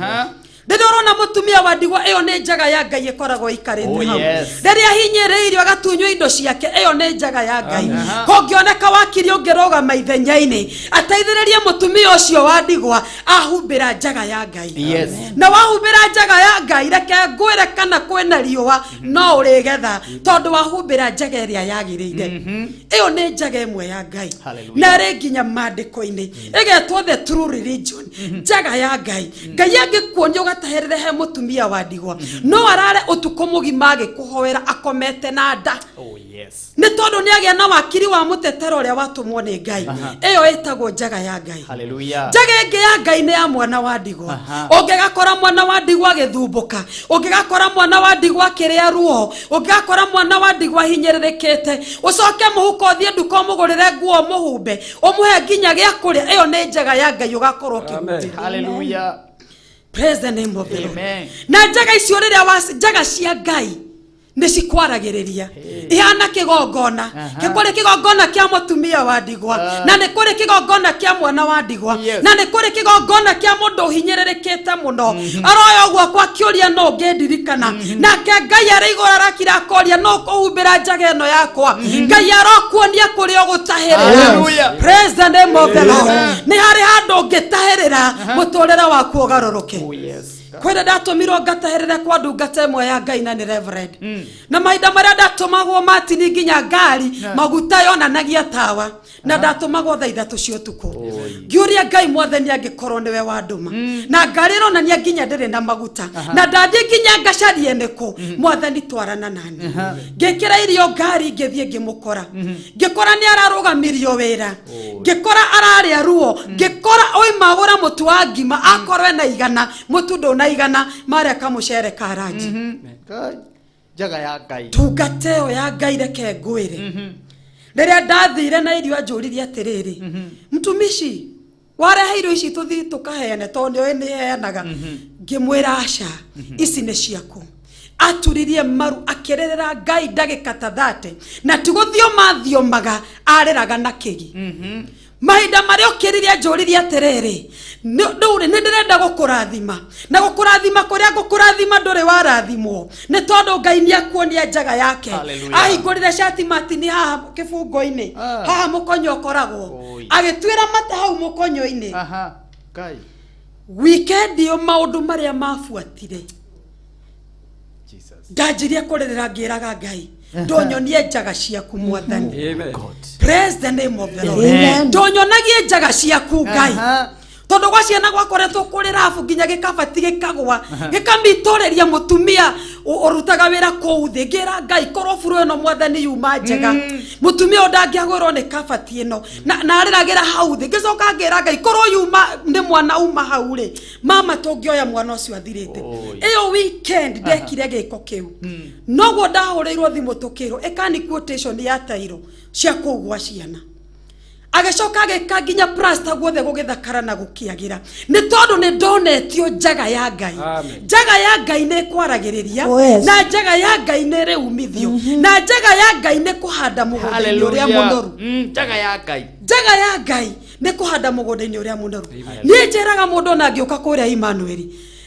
Ndorona mutumia wa ndigwa iyo ni njaga ya Ngai ikoragwo ikarite hau. Riria hinyireirio agatunywa indo ciake iyo ni njaga ya Ngai. Kongioneka wakiri ungiroga maithenyaini ateithiririe mutumia ucio wa ndigwa ahumbira njaga ya Ngai. Na wahumbira njaga ya Ngai reke ngwire kana kwena riua no urigetha tondu wahumbira njaga iria yagiriire. Iyo ni njaga imwe ya Ngai. Na ri nginya mandiko-ini igetwo the true religion njaga ya Ngai. Ngai angikuonia ugataherere he mutumia wa ndigwa no arare utuko mugima agikuhoera akomete na nda. Ni tondu ni agia na wakiri wa mutetero uria watumwo ni Ngai. Iyo itagwo njaga ya Ngai. Njaga ingi ya Ngai ni ya mwana wa ndigwa. Ungigakora mwana wa ndigwa agithumbuka, ungigakora mwana wa ndigwa kiria ruo, ungigakora mwana wa ndigwa hinyererekete, ucoke muhuko thie nduko mugurire nguo muhumbe, umuhe nginya gia kuria. Iyo ni njaga ya Ngai ugakorwo kihumbira. Hallelujah. Praise the name of the Lord. Na njaga icio riria njaga cia Ngai nicikwaragiria ihana kigongona kikuri kigongona kia mutumia wa ndigwa na ni kuri kigongona kia mwana wa ndigwa na ni kuri kigongona kia mundu hinyererekete muno aroyo gwa kwa kiuria no ngendirikana na ke Ngai araigora rakira koria no kuhumbira njaga ino yakwa Ngai arokuonia kuri ogutahirira. Praise the name of the Lord. Ni hari handu ngitahirira muturira waku ugaruruke. Kwenda ndatumirwo ngataherere kwa ndungata imwe ya Ngai na ni reverend. Na mahinda maria ndatumagwo matini nginya ngari maguta yonanagia tawa na ndatumagwo thaa 3 cia utuku. Ngiuria Ngai mwathani angikorwo niwe wa nduma na ngari ronania nginya ndire na maguta na ndathie nginya ngacarie niku mwathani twarana nani. Ngikira irio ngari ngithie ngimukora ngikora ni ararugamirio wira ngikora araria ruo ngikora oimagura mutu wa ngima akorwe na igana mutu ndo na igana maria kamucere karaji. Njaga ya Ngai tungateo ya Ngai reke ngwire riria ndathire na irio anjuririe atiriri mtumishi warehe irio ici tuthi tukaheane tondu we ni heanaga ngimwira aca ici ni ciaku. Aturirie maru akirerera Ngai ndagika ta 30 na tiguthio mathiomaga areraga na kigi. Mahinda maria ukiririe njuririe atiriri nduri ni ndirenda gukurathima na gukurathima kuria gukurathima nduri warathimwo ni tondu Ngai ni akuonia njaga yake. Ahingurire shati matini haha kibungo-ini haha mukonyo koragwo agitwira mata hau mukonyo-ini. Ngai weekend yo maundu maria mafuatire nganjirie kurerera ngiraga Ngai ndonyonie njaga ciaku mwathani. Praise the name of the Lord. Ndonyonagie njaga ciaku Ngai tondu gwa ciana gwakoretwo kuri rafu nginya gikabati gikagwa gikamitoreria mutumia urutaga wira kuu thi ngira Ngai korwo buru eno mwathani yuma njega mutumia ndangiagwirwo ni kabati ino na ariragira hau thi ngicoka ngira Ngai korwo yuma ndi mwana uma hau ri mama tungioya mwana ucio athirite. Iyo weekend ndekire giko kiu noguo ndahurirwo thimu tukirwo ekani quotation ya tairo cia kugwa ciana agicoka agika nginya plaster guothe gugithakara na gukiagira ni tondu ni ndonetio njaga ya Ngai. Njaga ya Ngai ni kwaragiriria na njaga ya Ngai ni riumithio na njaga ya Ngai ni kuhanda mugunda uria munoru. Njaga ya Ngai ni kuhanda mugunda uria munoru. Ni njeraga mundu na ngiuka kuria Immanuel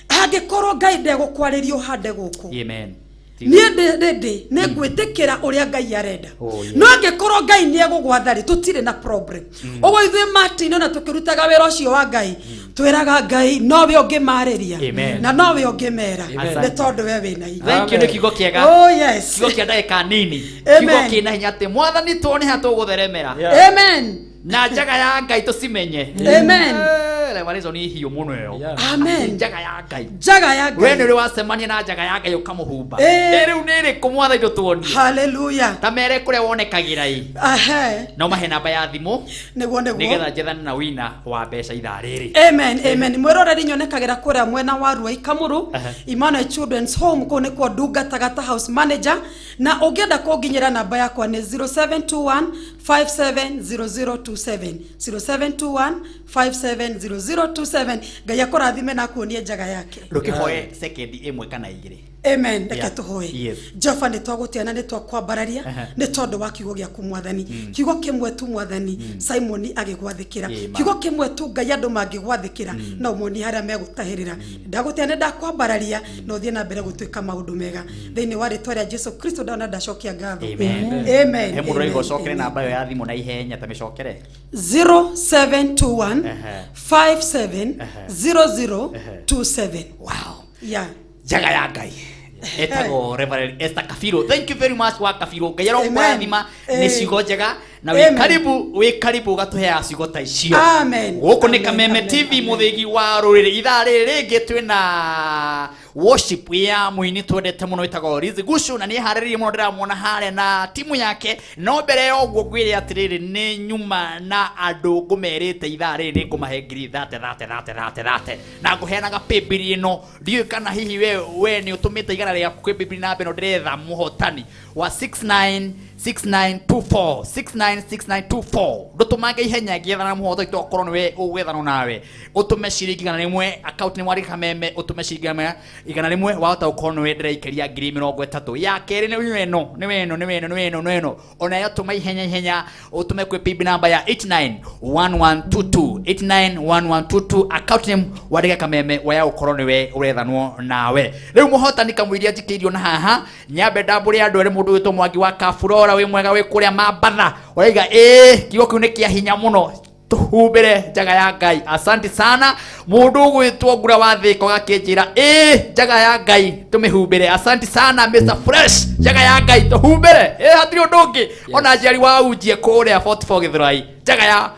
angikorwo Ngai ndegũkwaririo hande guku. Amen. Ni ngwitikira uria Ngai arenda no angikorwo Ngai ni egugwathari tutire na problem. Ogo ithuĩ matino na tukirutaga wĩra ũcio wa Ngai twiraga Ngai nowe ũngĩmarĩria na nowe ũngĩmera nĩ tondu we wĩna hinya. Thank you. Ni kigo kiega. Oh yes. Kigo kia ndagĩka nini. Kigo kina hinya atĩ mwathani tuone hatũgũtheremera. Amen. Na njaga ya Ngai tucimenye. Amen. Marizo ni hiyo muno yo. Amen. Njaga ya Ngai. Njaga ya Ngai. We ni wacemania na njaga ya Ngai ukamuhumba. Riu niri kumwatha indo tuoni. Hallelujah. Tamere kuria wonekagira i. No mahe namba ya thimu. Niguo. Nigetha njethana na wina wa mbeca ithaa riri. Amen. Mwiroreri nyonekagira kuria mwena wa Ruai Kamuru Immanuel Children's Home ko niko ndungataga house manager na ungienda kunginyira namba yakwa ni 0721 570027 0721 570027. Ngai akurathime na kuonie njaga yake. Rukihoe second imwe kana igiri. Amen. Reke tuhoe. Yes. Jehova nĩ twagũtĩana nĩ twakwambararia nĩ tondũ wa kiugo gĩaku Mwathani. Kiugo kĩmwe tu Mwathani Simon agĩgwathĩkĩra. Kiugo kĩmwe tu Ngai andũ mangĩgwathĩkĩra na ũmonie harĩa megũtahĩrĩra. Ndagũtĩana ndakwambararia na ũthiĩ na mbere gũtuĩka maũndũ mega. Thĩinĩ wa rĩĩtwa rĩa Jesu Kristo ndona ndacokia ngatho. Amen. He mũndũ ũraiga ũcokere namba ĩyo ya thimũ na ihenya ta mĩcokere. 0721 570027. Wow. Yeah. Jaga ya Ngai. Etago Reverend Esther Kafiro. Thank you very much wa Kafiro. Ngai arokũrathima nĩ ciugo njega na wĩ karibu gatuhea ciugo ta icio. Amen. Gũkũ nĩ Kameme TV mũthĩgi wa rũrĩrĩ. Ithaa rĩrĩ rĩngĩ twĩna worship ya mũini twendete mũno wĩtagwo Riz Gushu na nĩ harĩrĩirie mũno ndĩramuona harĩa na timu yake. No mbere ya ũguo ngwĩre atĩrĩrĩ nĩ nyuma na andũ ngũmerĩte ithaa rĩrĩ nĩ ngũmahe ngiri 30 na ngũheanaga paybill ĩno. Ndiũĩ kana hihi we nĩ ũtũmĩte igana rĩaku kwĩ paybill namba ĩno ndĩretha mũhotani wa 696924 ndũtũmange ihenya ngĩethana mũhoto itokorwo nĩwe ũgwethana nawe ũtũme ciringi igana rĩmwe account nĩ mwandĩka Kameme ũtũme ciringi igana rĩmwe wahota gũkorwo nĩwe ndĩraikaria ngiri 30 ya kerĩ nĩ weno ona yatũma ihenya ũtũme kwĩ paybill namba ya 891122 account name wandĩka Kameme waya gũkorwo nĩwe ũrethanwo nawe rĩu mũhotani kamũiria njikĩirio na haha nyambe ndambũre andũ erĩ mũndũ wĩtwo Mwangi wa Kafurora wĩ mwega wĩ kũrĩa Mambatha ũraiga kiugo kĩu nĩ kĩa hinya mũno tuhumbĩre njaga ya Ngai asante sana mũndũ ũgwĩtwo Ngura wa Thĩko gakĩnjĩra njaga ya Ngai tũmĩhumbĩre asante sana Mr Fresh njaga ya Ngai tũhumbĩre hatirĩ ũndũ ũngĩ ona njiari wa unjie kũrĩa 44 Gĩthũrai njaga ya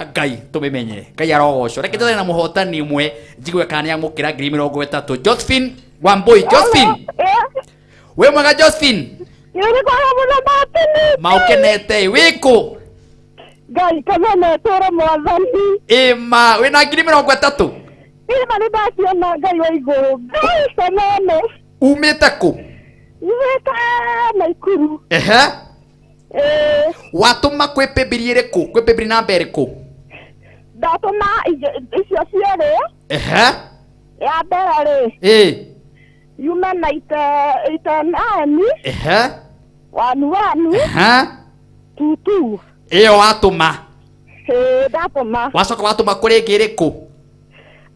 Ngai tũmĩmenye Ngai arogocwo reke tũthiĩ na mũhotani ũmwe njigue kana nĩ amũkĩra ngiri 30 Josephine Wambui Josephine we mwega Josephine maukenete wĩkũ Ngai Kameme tũra Mwathani ma wĩna ngiri 30 ima nĩ ndakiona Ngai wa igũrũ Ngai Kameme umĩte kũ umĩte Naikuru watũma kwĩ paybill ĩrĩkũ kwĩ paybill namba ĩrĩkũ ndatũma icio cierĩ ya mbere rĩ yume na itenani wanu tutu ĩyo watũma ndatũma wacoka watũma kũrĩ ĩngĩ ĩrĩkũ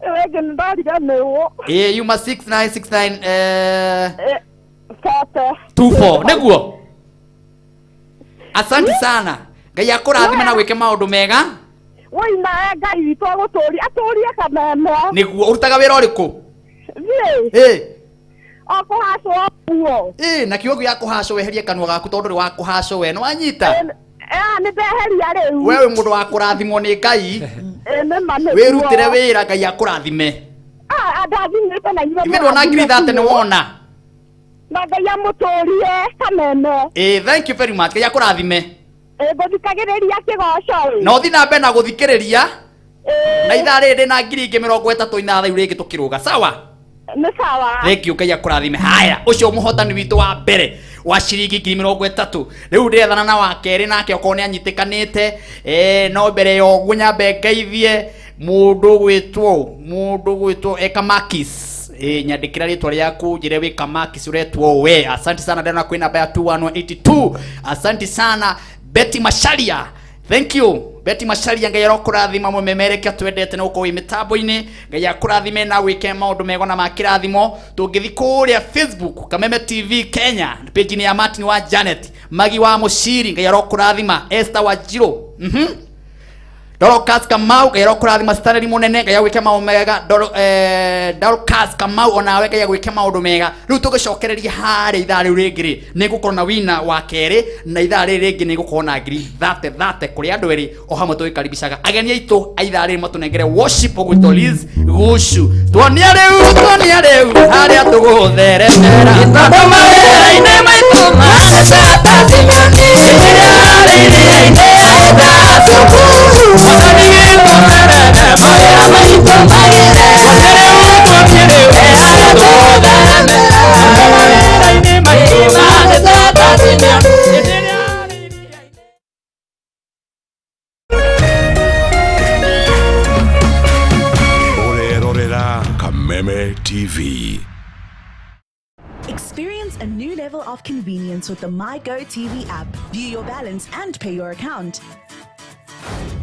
ĩngĩ nĩ ndariganĩrwo yuma 6969 24 nĩguo asante sana Ngai akũrathime na gwĩke maũndũ mega wĩna Ngai witũ atũrie Kameme nĩguo ũrutaga wĩra ũrĩkũ akũhacwo guo na kiugo gĩa kũhacwo weherie kanua gaku tondũ ndũrĩ wa kũhacwo we nĩ wanyita nĩ ndeheria rĩu we wĩ mũndũ wa kũrathimwo nĩ Ngai wĩrutĩre wĩra Ngai akũrathime ndathimĩte na ithuĩ ndwona ngiri 30 nĩ wona na Ngai amũtũrie Kameme thank you very much Ngai akũrathime ngũthikagĩrĩria kĩgoco na ũthiĩ na mbere na gũthikĩrĩria na ithaa rĩrĩ ndĩna ngiri ingĩ 30 na thayu rĩngĩ tũkĩrũga sawa nĩ sawa thank you Ngai akũrathime haya ũcio mũhotani witũ wa mbere wa ciringi ngiri 30 rĩu ndĩrethana na wa kerĩ nake okorwo nĩ anyitĩkanĩte no mbere ya ũguo nyambe ngeithie mũndũ gwĩtwo Ekamakis nyandĩkĩra rĩtwa rĩaku njĩre wĩ Kamakis ũretwo we asante sana ndĩrona kwĩ namba ya 2182 asante sana Betty Masharia thank you Betty Masharia Ngai arokũrathima mũmemereke twendete na ũkorwo wĩ mĩtambo-inĩ Ngai akũrathime na gwĩke maũndũ mega na makĩrathimo tũngĩthi kũrĩa Facebook Kameme TV Kenya page-inĩ ya Martin wa Janet Magi wa Mũciri Ngai arokũrathima Esther wa Jiro Dorcas Kamau Ngai arokũrathima Stanley Mũnene Ngai agwĩke maũndũ mega Dorcas Kamau onawe Ngai agwĩke maũndũ mega rĩu tũgĩcokereria harĩa ithaa rĩu rĩngĩ nĩ gũkorwo na wina wa kerĩ na ithaa rĩrĩ rĩngĩ nĩ gũkorwo na ngiri 30 kũrĩ andũ erĩ o hamwe tũgĩkaribishaga ageni aitũ a ithaa rĩrĩ matũnengere worship gwĩtwo Riz Gushu tuonia rĩu harĩa tũgũtheremera tondũ mawĩra-inĩ maitũ Orerorera Kameme TV. Experience a new level of convenience with the MyGoTV app. View your balance and pay your account.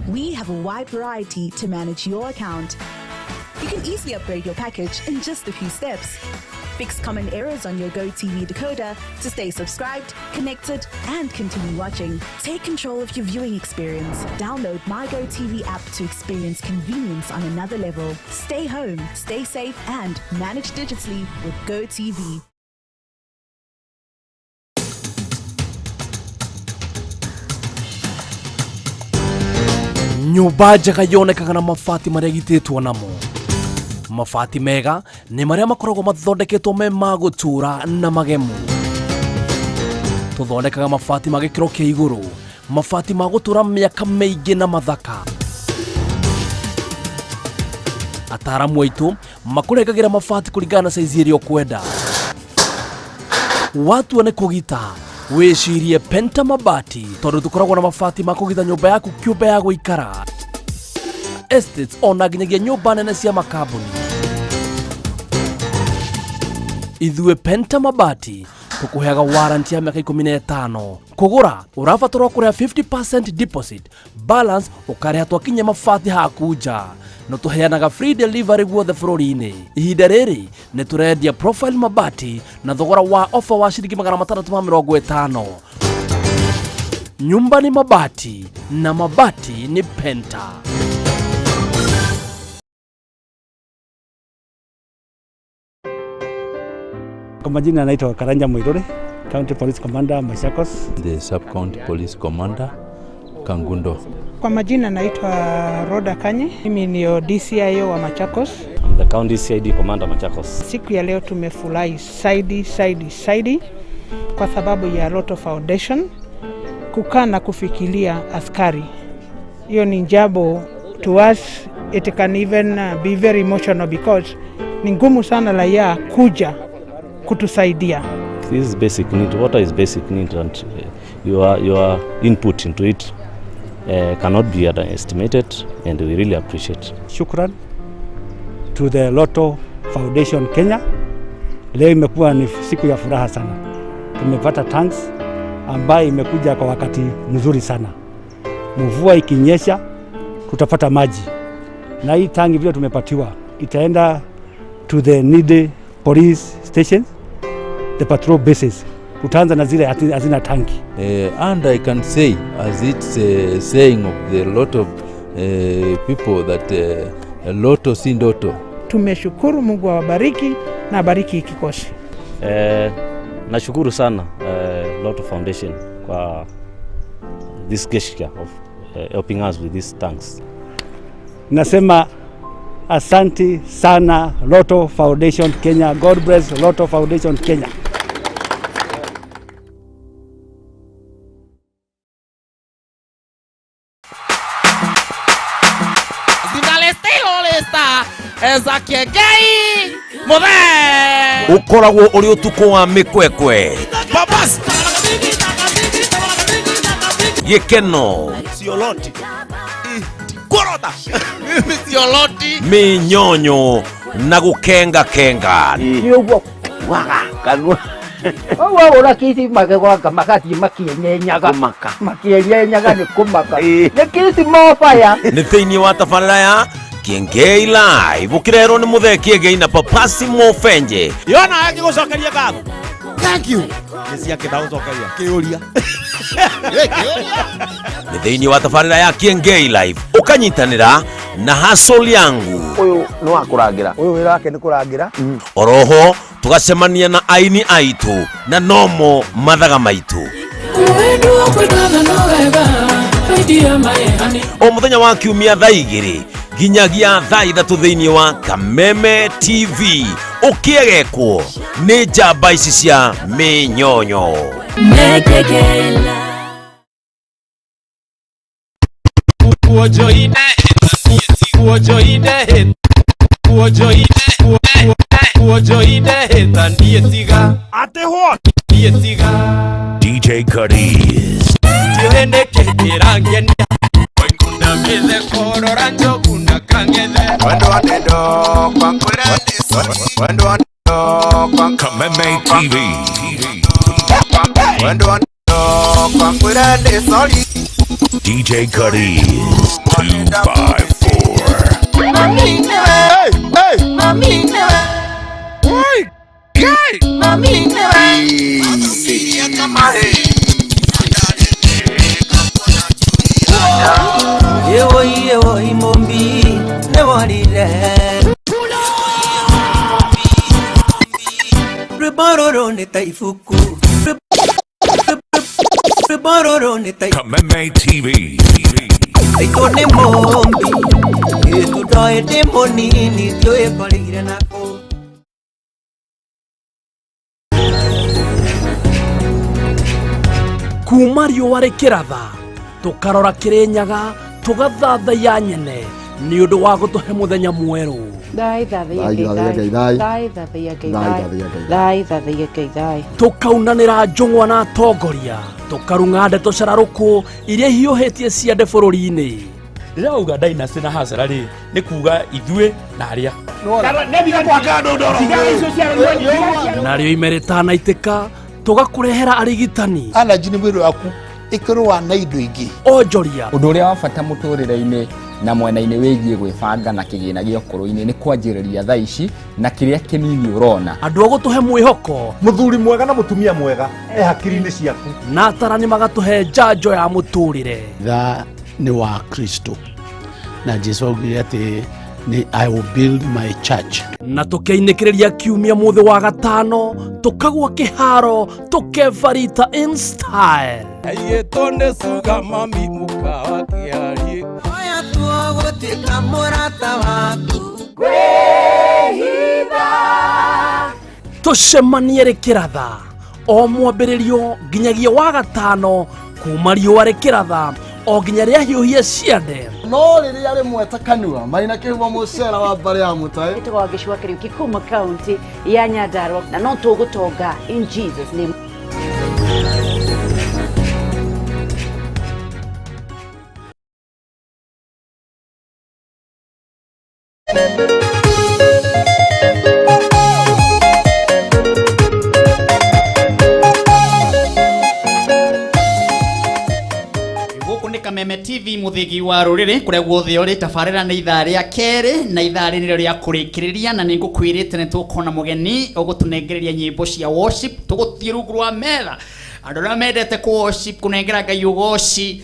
We have a wide variety to manage your account. You can easily upgrade your package in just a few steps. Fix common errors on your GoTV decoder to stay subscribed, connected, and continue watching. Take control of your viewing experience. Download MyGoTV app to experience convenience on another level. Stay home, stay safe, and manage digitally with GoTV. Nyumba njega yonekaga na mabati maria gititwo namo. Mabati mega nĩ maria makoragwo mathondeketwo me magutura na magemu. Tuthondekaga mabati ma gĩkĩro kĩa igũrũ, mabati ma gũtura mĩaka mĩingĩ na mathaka. Ataramu aitũ makũrengagĩra mabati kũringana na size ĩrĩa ũkwenda. Watu nĩ kũgita wĩcirie Penta Mabati tondũ tũkoragwo na mabati ma kũgita nyũmba yaku kĩũmbe ya gũikara. Estates ona nginyagia nyũmba nene cia makambuni. Ithuĩ Penta Mabati tũkũheaga warranty ya mĩaka 15. Kũgũra ũrabatarwo kũrĩha 50% deposit, balance ũkarĩha twakinya mabati haku nja. No tũheanaga free delivery guothe bũrũri-inĩ. Ihinda rĩrĩ nĩ tũrendia profile mabati na thogora wa offer wa shilingi 650. Nyumba ni mabati na mabati ni Penta. Kwa majina naitwa Karanja Muiruri, County Police Commander Machakos. The Sub-County Police Commander Kangundo. Kwa majina naitwa Roda Kanye, mimi ni DCIO wa Machakos. I'm the County CID Commander Machakos. Siku ya leo tumefurahi saidi kwa sababu ya Lotto Foundation kukaa na kufikiria askari. Hiyo ni jambo to us, it can even be very emotional because ni ngumu sana raia kuja kutusaidia. This is basic need. Water is basic need, and your input into it cannot be underestimated, and we really appreciate. Shukran to the Lotto Foundation Kenya. Leo imekuwa ni siku ya furaha sana. Tumepata tanks ambayo imekuja kwa wakati mzuri sana. Mvua ikinyesha tutapata maji. Na hii tangi vile tumepatiwa itaenda to the needy police stations, the patrol bases. Tutaanza na zile hazina tanki. And I can say, as it's a saying of the lot of people, that Lotto si ndoto. Tumeshukuru, Mungu awabariki na bariki kikosi. Nashukuru sana Lotto Foundation kwa this gesture of helping us with these tanks. Nasema asante sana Lotto Foundation Kenya. God bless Lotto Foundation Kenya. Eza Kiengai Mothe Ukoragwo uri utuko wa mikwekwe Babas Yekeno Sioloti Korota Sioloti Minyonyo na gukenga Yugo waga kanwa Owa ora kiti magwa makati makienyenyaga makienyenyaga ni kumaka ni kiti mofaya ni thiini wa tabarĩra ya Kiengei Live ukirero ni Muthe Kiengei na Papasi Mofenje Yona akigucokeria gatho. Thank you. Nisi akitaucokeria kiuria. ni thiini wa tabarĩra ya Kiengei Live ukanyitanira na hustle yangu uyu no akurangira uyu wira wake ni kurangira oroho tugacemania na aini aitu na nomo mathaga maitu o muthenya wa kiumia thaa 2 nginyagia thaa 3 thiini wa Kameme TV ukiegekwo ni njamba ici cia minyonyo DJ Cuddies Kameme Kameme TV. DJ Cuddy 254. Mami, hey, hey, mami, hey, hey, mami, Yewo imombi newarile Rebaroro ne taifuku Rebaroro ne taifuku Kameme TV. Aiko ne mombi Etu doe demonini Dioe palire nako kuma riũa rĩkĩratha tũkarora kĩrĩnyaga tũgathathaiya nyene nĩ ũndũ wa gũtũhe mũthenya mwerũ tũkaunanĩra njũng'wa na atongoria tũkarung'a ndeto cararũkũ iria hiũhĩtie ciande bũrũri-inĩ rĩrĩa auga Dynasty na Hazara rĩ nĩ kuga ithuĩ na arĩa narĩo ime rĩtanaitĩka tũgakũrehera arigitani allergy nĩ mwĩrĩ waku ĩkĩrũa na indo ingĩ onjoria ũndũ ũrĩa wa bata mũtũrĩre-inĩ na mwena-inĩ wĩgiĩ gwĩbanga na kĩgĩna gĩa ũkũrũ-inĩ nĩ kwanjĩrĩria thaa ici na kĩrĩa kĩnini ũrona andũ a gũtũhe mwĩhoko mũthuri mwega na mũtumia mwega hakiri-inĩ ciaku na atarani magatũhe njanjo ya mũtũrĩre tha nĩ wa Kristo na Jesũ augire atĩ I will build my church. Na tũkĩinĩkĩrĩria kiumia mũthĩ wa gatano tũkagwa kĩharo tũkebarita in style Ayetonde suga mami mukawa kiari Oya tuogũtĩka mũrata waku Kwĩhitha tũcemanie rĩkĩratha o mwambĩrĩrio nginyagia wa gatano kuma riũa rĩkĩratha o nginya rĩa hiũhia ciande no rĩrĩa rĩmwe kanua maina kĩhumo mũcera wa mbarĩ ya mũtaĩ gĩtagwo gĩcua kĩrĩu kuma county ya Nyandarua na no tũgũtonga in Jesus name. Kameme TV muthigi wa ruriri kuria guothe uri tabarira ni ithaa ria keri na ithaa ri nĩrĩo ria kurikiriria na ningukwirite ni tukona mugeni ugutunengereria nyimbo cia worship tuguthie rungu rwa metha andu aria mendete ku worship kunengera Ngai ugoci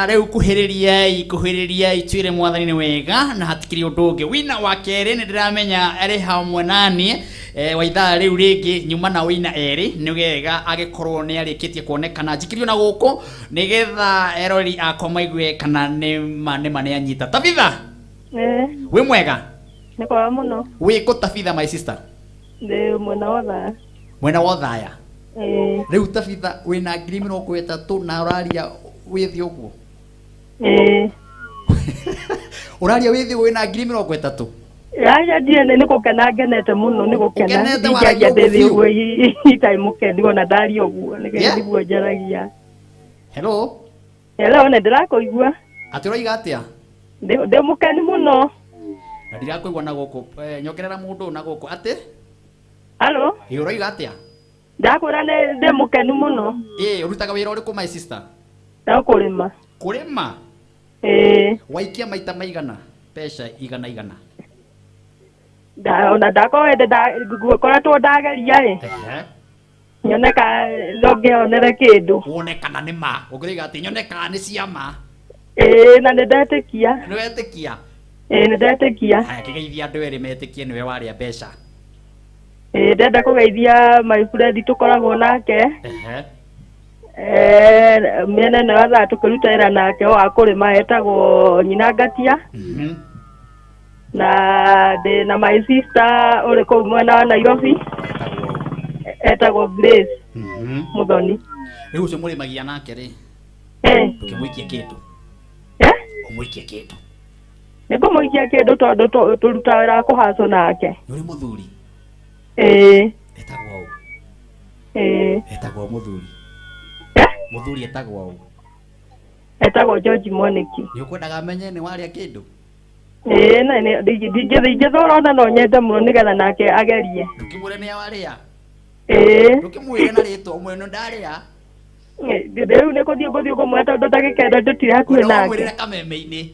riu kuhiririai twire mwathani ni wega na hatikiri undu ungi wina wa keri ni ndiramenya ari hamwe nani wa ithaa riu ringi nyuma na wina eri ni wega agikorwo ni arikitie kuonekana njikirio na guku nigetha erori akwa maigwe kana ni mane anyita Tabitha wi mwega ni kwa muno wi ku Tabitha my sister ndi mwena wa thaya riu Tabitha wina 30 na uraria withi uguo uraria withi wina 30 ya ndiene ni gukena ngenete muno ni gukena ndijagia ndethi uguo itaimuke ndigona ndari uguo niguo njaragia hello ne ndirakuigua ati uroiga atia ndi mukeni muno na ndirakuigua na guku nyokerera mundu na guku ati hello uroiga atia ndakura ndi mukeni muno urutaga wira uriku my sister ndakurima waikia maita maigana pesha igana ona ndakoende ngoretwo ndageria nyoneka ndongionere kindu wonekana nĩ ma ũngĩrĩga atĩ nyoneka nĩ cia ma na nĩ ndetĩkia nĩ ndetĩkia haya kĩgeithia andũ erĩ metĩkie nĩwe warĩa mbeca ndenda kũgeithia my friend tũkoragwo nake mĩena ĩno yothe tũkĩruta wĩra nake wa kũrĩma etagwo nyina Ngatia na ndĩ na my sister ũrĩ kũu mwena wa Nairobi etagwo Grace Muthoni rĩu ũcio mũrĩmagia nake rĩ ũkĩmũikia kĩndũ ũmũikia kĩndũ nĩngũmũikia kĩndũ tondũ tũruta wĩra wa kũhaco nake ũrĩ mũthuri etagwo etagwo mũthuri muthuri etagwo au etagwo George Mwaniki ni ukwendaga amenye ni waria kindu na ndingĩthora ona no nyende mũno nĩgetha nake agerie ukimure ni waria Ndukimwire na ritwa mweno ndaria. Rĩu nĩ gũthiĩ kũmweta tondũ ndagĩkenda ndũtire hakuhĩ nake. Mwĩrĩre Kameme-inĩ.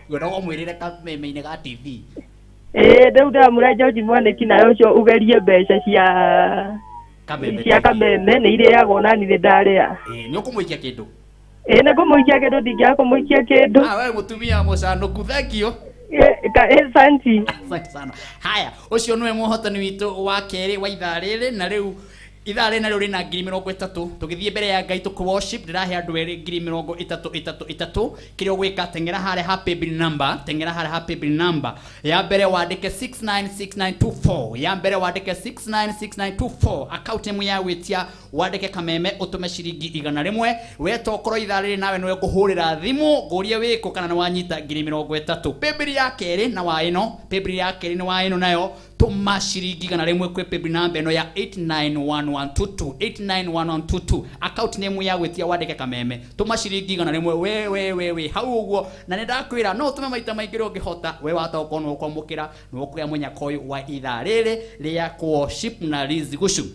Gwĩra mwĩrĩre Kameme-inĩ ga TV. Rĩu ndĩramwĩra George Mwanĩki nawe ũcio ugerie mbeca cia Kameme nĩ irĩagwo na niĩ ndarĩa. Nĩ ũkũmũikia kĩndũ? Nĩ ngũmũikia kĩndũ, ndingĩaga kũmũikia kĩndũ. We mũtumia mũcanũku, thank you. Asante sana. Haya, ucio niwe muhotani witu wa keri wa ithaa riri, na riu ithaa riri narĩo rĩna 30,000. Tũgĩthiĩ mbere ya Ngai tũkũ worship, ndĩrahe andũ erĩ 30,000. Kĩrĩa ũgwĩka, teng'era harĩa happy bill number, ya mbere wandĩke 696924, ya mbere wandĩke 696924, account name ya gwĩtia wandĩke Kameme, ũtũme ciringi 100. Weta ũkorwo ithaa rĩrĩ nawe nĩwe ngũhũrĩra thimũ ngũrie wĩkũ kana nĩ wanyita 30,000. Paybill ya kerĩ nĩ wa ĩno nayo tũma ciringi 100 kwĩ paybill number ĩno ya 891122. Account name ya gwĩtia wandĩke Kameme, tũma ciringi 100. we hau ũguo, na nĩ ndakwĩra no ũtũme maita maingĩ ũngĩhota. We wataũkwo nĩ ũkwamũkĩra nĩ ũkũgĩa mũnyaka ũyũ wa ithaa rĩrĩ rĩa worship na Liz Gushu.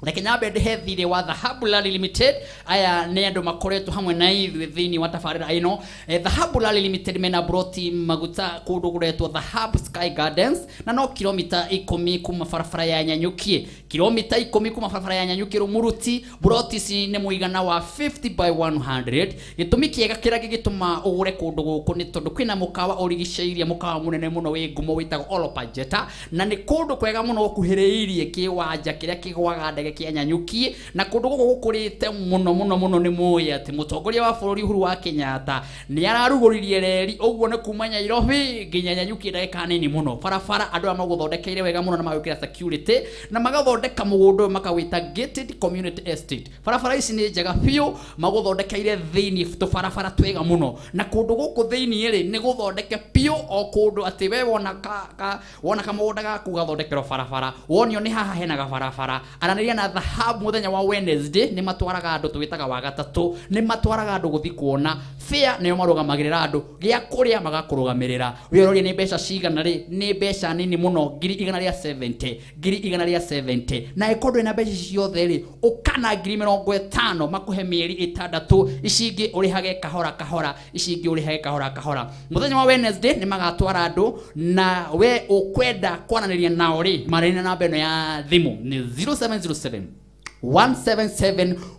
Reke nyambe ndĩhe thirĩ wa Dhahabu Rally Limited. Aya nĩ andũ makoretwo hamwe na ithuĩ thĩinĩ wa tabarĩra ĩno. Dhahabu Rally Limited mena broti maguta kũndũ kũretwo Dhahabu Sky Gardens, na no kilomita 10 kuma barabara ya Nyanyukie, kilomita 10 kuma barabara ya Nyanyukie Rumuruti. Broti ici nĩ mũigana wa 50/100. Gĩtũmi kĩega kĩrĩa gĩgĩtũma ũgũre kũndũ gũkũ nĩ tondũ kwĩna mũkawa ũrigicĩirie, mũkawa mũnene mũno wĩ ngumo wĩtagwo Olopajeta, na nĩ kũndũ kwega mũno gũkuhĩrĩirie kĩwanja kĩrĩa kĩgwaga ndege kĩa Nyanyukie, na kũndũ gũkũ gũkũrĩte mũno nĩ mũĩ atĩ mũtongoria wa bũrũri Uhuru wa Kenyatta nĩ ararugũririe reri, ũguo nĩ kuma Nairobi nginya Nyanyukie ndagĩka nini mũno. Barabara andũ aya magũthondekeire wega mũno na magwĩkĩra security na magathondeka mũgũnda ũyũ makawĩta gated community estate. Barabara ici nĩ njega biũ, magũthondekeire thĩinĩ tũbarabara twega mũno, na kũndũ gũkũ thĩinĩ rĩ nĩ gũthondeke biũ, o kũndũ atĩ we wona kamũgũnda gaku gathondekerwo barabara, wonio nĩ haha hena gabarabara. Aranĩria na Dhahabu mũthenya wa Wednesday nĩ matwaraga andũ twĩtaga wa gatatũ, nĩ matwaraga andũ gũthi kuona fair, nĩo marũgamagĩrĩra andũ gĩa kũrĩa magakũrũgamĩrĩra. Wĩrorie nĩ mbeca cigana rĩ, nĩ mbeca nini mũno, 170 na ĩkorwo ĩna mbeca ciothe rĩ ũkana 50,000 makũhe mĩeri 6, ici ingĩ ũrĩhage kahora kahora. Mũthenya wa Wednesday nĩ magatwara andũ, na we ũkwenda kwananĩria nao rĩ, marĩna namba ĩno ya thimũ nĩ 0707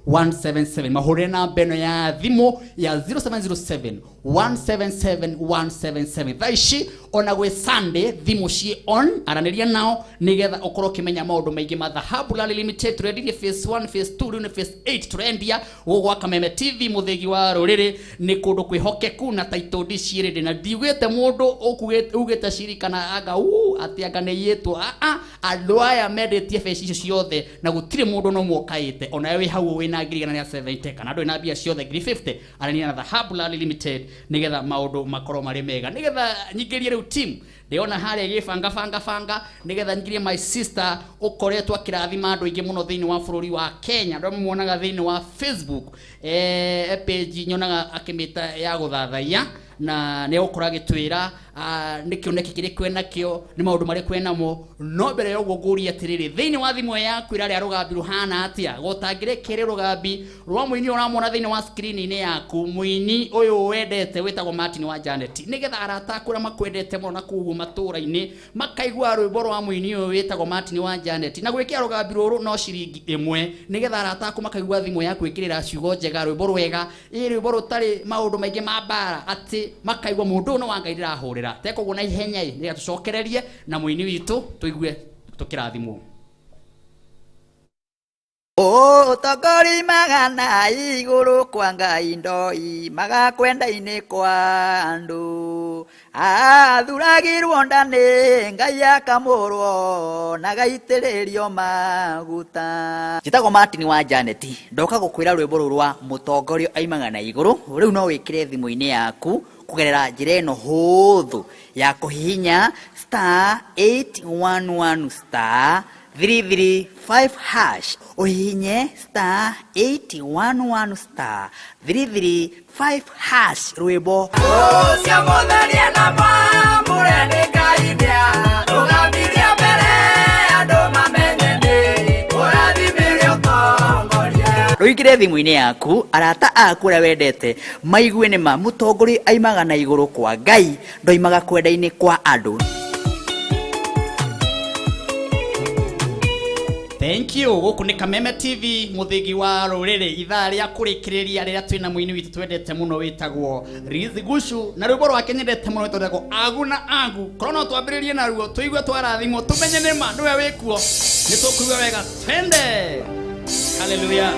177 mahũrĩre namba ĩno ya thimũ ya 0707 177 thaa ici ona gwĩ Sunday thimũ ciĩ on, aranĩria nao nĩgetha ũkorwo ũkĩmenya maũndũ maingĩ ma Dhahabu Rally Limited. Tũrendirie phase 1, phase 2, rĩu nĩ phase 8 tũrendia gwa Kameme TV, mũthegi wa rũrĩrĩ. Nĩ kũndũ kwĩhokeku na title deed ciĩrĩndĩ, na ndiugĩte mũndũ ugĩte cirikana anga atĩ anga nĩ yĩtwo. Andũ aya mendĩtie phase icio ciothe na gũtirĩ mũndũ no mũkaĩte. Ona wĩ hau wĩna 170 kana ndũ ĩna mbia ciothe 50, aranĩria na Dhahabu Rally Limited nĩgetha maũndũ makorwo marĩ mega, nĩgetha nyingĩrie rĩu team ndĩona harĩa gĩbanga nĩgetha nyingĩrie my sister ũkoretwo akĩrathima andũ aingĩ mũno thĩinĩ wa bũrũri wa Kenya. Andũ muonaga thĩinĩ wa Facebook page nyonaga akĩmĩta ya gũthathaiya, na nĩ ũkora gĩtwĩra nĩ kĩoneki kĩrĩ kwena kĩo, nĩ maũndũ marĩ kwena mo. No mbere ya ũguo ngũria atĩrĩrĩ, thĩinĩ wa thimũ yaku ĩrarĩa rũgambi ruhana atĩa, gũtangĩrekere rũgambi rwa mũini ũramwona thĩinĩ wa screen-inĩ yaku, mũini ũyũ wendete wĩtagwo Martin wa Janet, nĩgetha arata akũra makwendete mũno na kuguo matũra-inĩ makaigua rwĩmbo rwa mũini ũyũ wĩtagwo Martin wa Janet, na gwĩkĩra rũgambi rũrũ no ciringi 1, nĩgetha arata aku makaigua thimũ yaku ĩkĩrĩra ciugo njega, rwĩmbo rwega, rwĩmbo rũtarĩ maũndũ maingĩ ma mbara, atĩ makaigua mũndũ no wa Ngai ndĩrahũrĩra. Teko guna ihenya nĩgetha tũcokererie na mũini witũ tũigue tũkĩrathimwo. Ũtongori magana igũrũ kwa Ngai ndoi, magakwenda-inĩ kwa andũ, athuragirwo nda nĩ Ngai akamũrwo na gaitĩrĩrio maguta. Njĩtagwo Martin wa Janet, ndoka gũkwĩra rwĩmbo rũrũ rwa mũtongoria aimaga na igũrũ. Rĩu no wĩkĩre thimũ-inĩ yaku kũgerera njĩra ĩno hũthũ ya kũhihinya *811*335# uhinye *811*335# rwĩmbo cia mũtheria na mwamũre nĩ Ngai nĩa rũgambirie mbere andũ mamenye nĩ wĩkĩre thimũ-inĩ yaku arata aku ũrĩa wendete maigue nĩma mũtongoria aimaga na igũrũ kwa Ngai ndoimaga kwenda-inĩ kwa andũ. Thank you. Gũkũ nĩ Kameme TV, mũthĩgi wa rũrĩrĩ, ithaa rĩa kũrĩkĩrĩria rĩrĩa twĩna mũini witũ twendete mũno wĩtagwo Rizi Gushu, na rwĩmbo rwake nyendete mũno wĩtagwo Agu na Agu. Korwo no twambĩrĩrie naruo tũigue twarathimwo tũmenye nĩma nĩwe wĩkuo, nĩ tũkũigua wega. Twende. Hallelujah.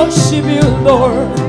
worship you, Lord.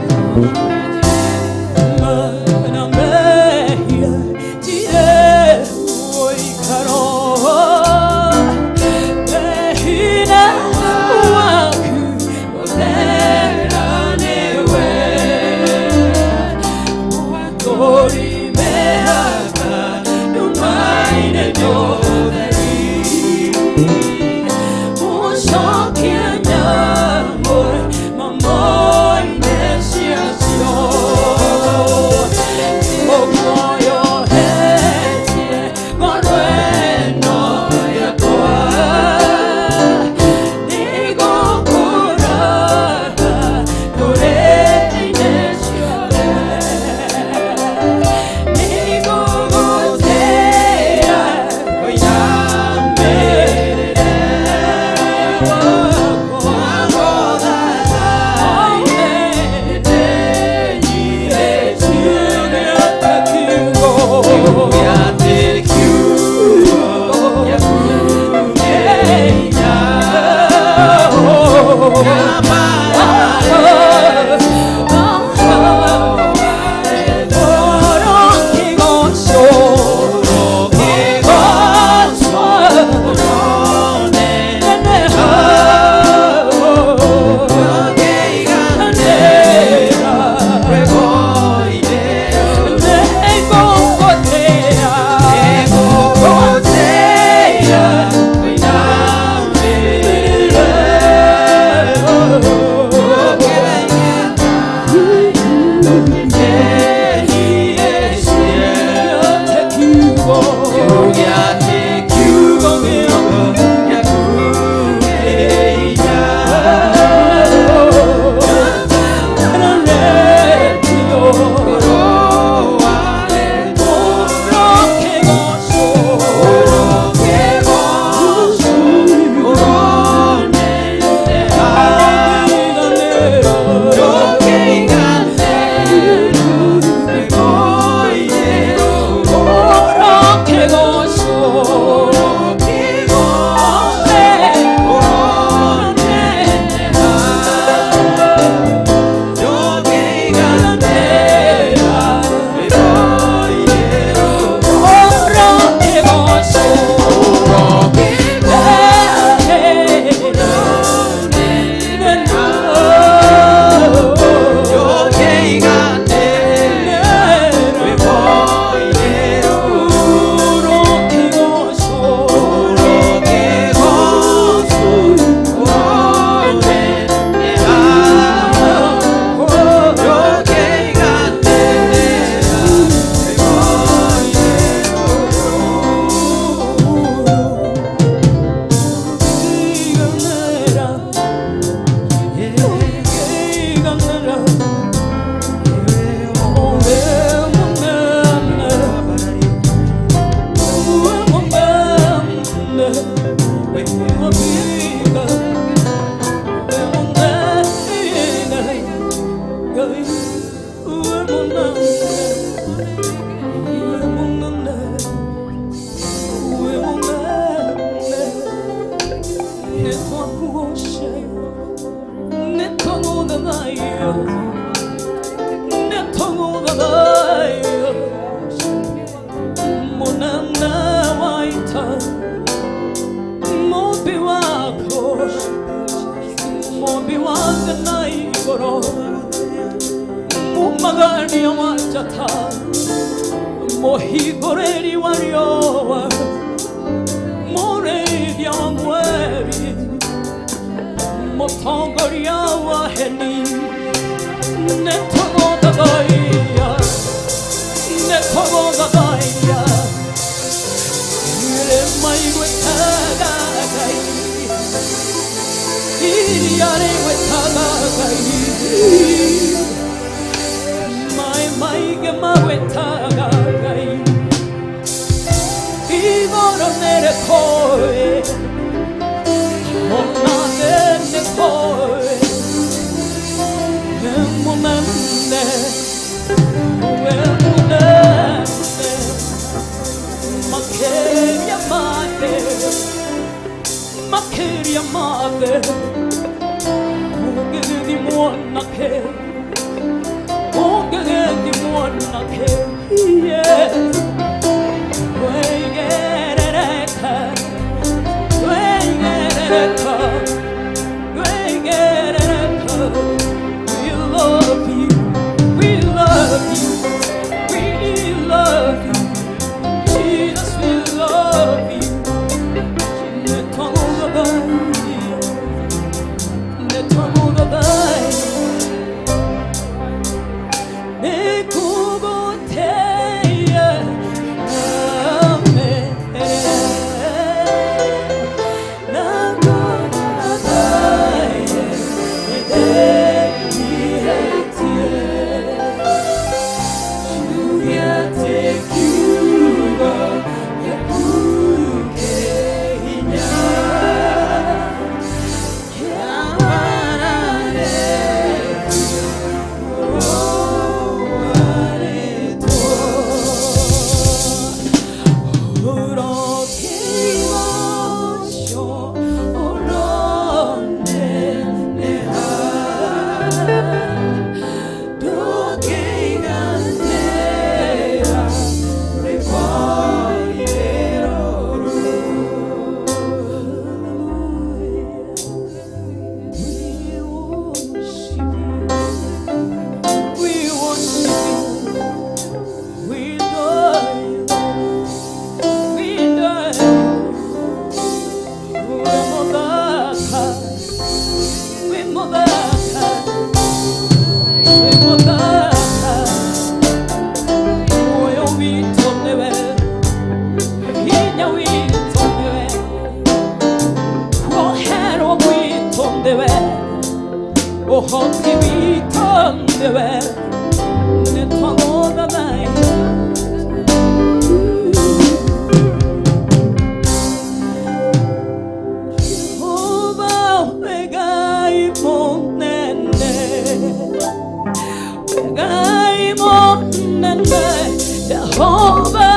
Jehovah,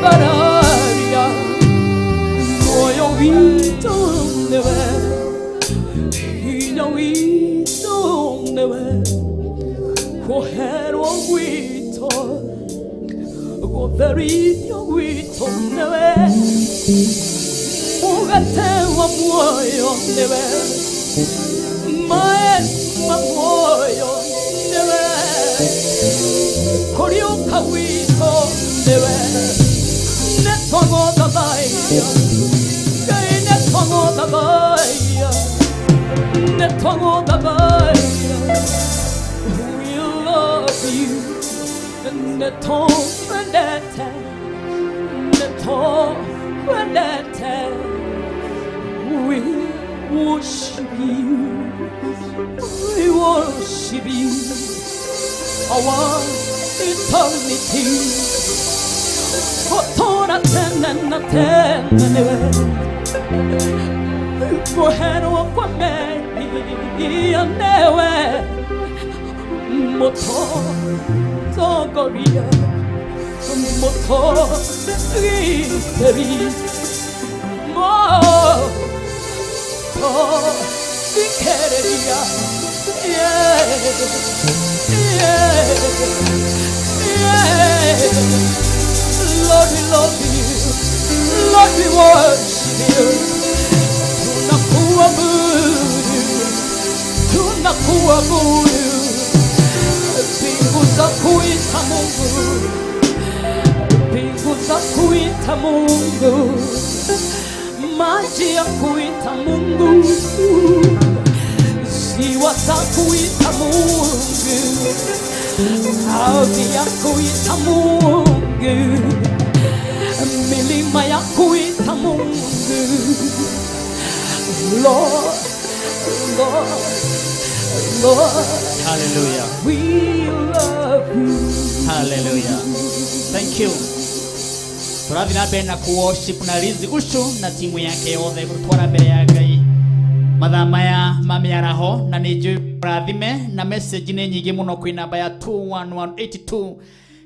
bararia moyo wito newe hinya wito newe kohero wito gotherio wito newe ugatewa moyo newe mae moyo newe korioka wito newe netongo dabaya gai netongo dabaya netongo dabaya we love you netongo nedete netongo nedete we worship you we worship you our eternity. Kotora tena na tena newe kohero kwa meri ya newe moto togoria moto riteri moto vikeria yeah Lord, we love you. Lord, we worship you. Tunakuabudu. Mbingu za kuita Mungu. Mbingu za kuita Mungu. Maji ya kuita Mungu. Ziwa za kuita Mungu. Ardhi ya kuita Mungu. Milima ya kuita Mungu. Lord, Lord, Lord. Hallelujah. We love you. Hallelujah. Thank you. Turathi na mbere na kuworship na Liz Ushu na timu yake yothe gutwara mbere ya Ngai mathaa maya ma miaraho na nĩ njũĩ mũrathime na message nĩ nyingĩ mũno kwĩ namba ya 21182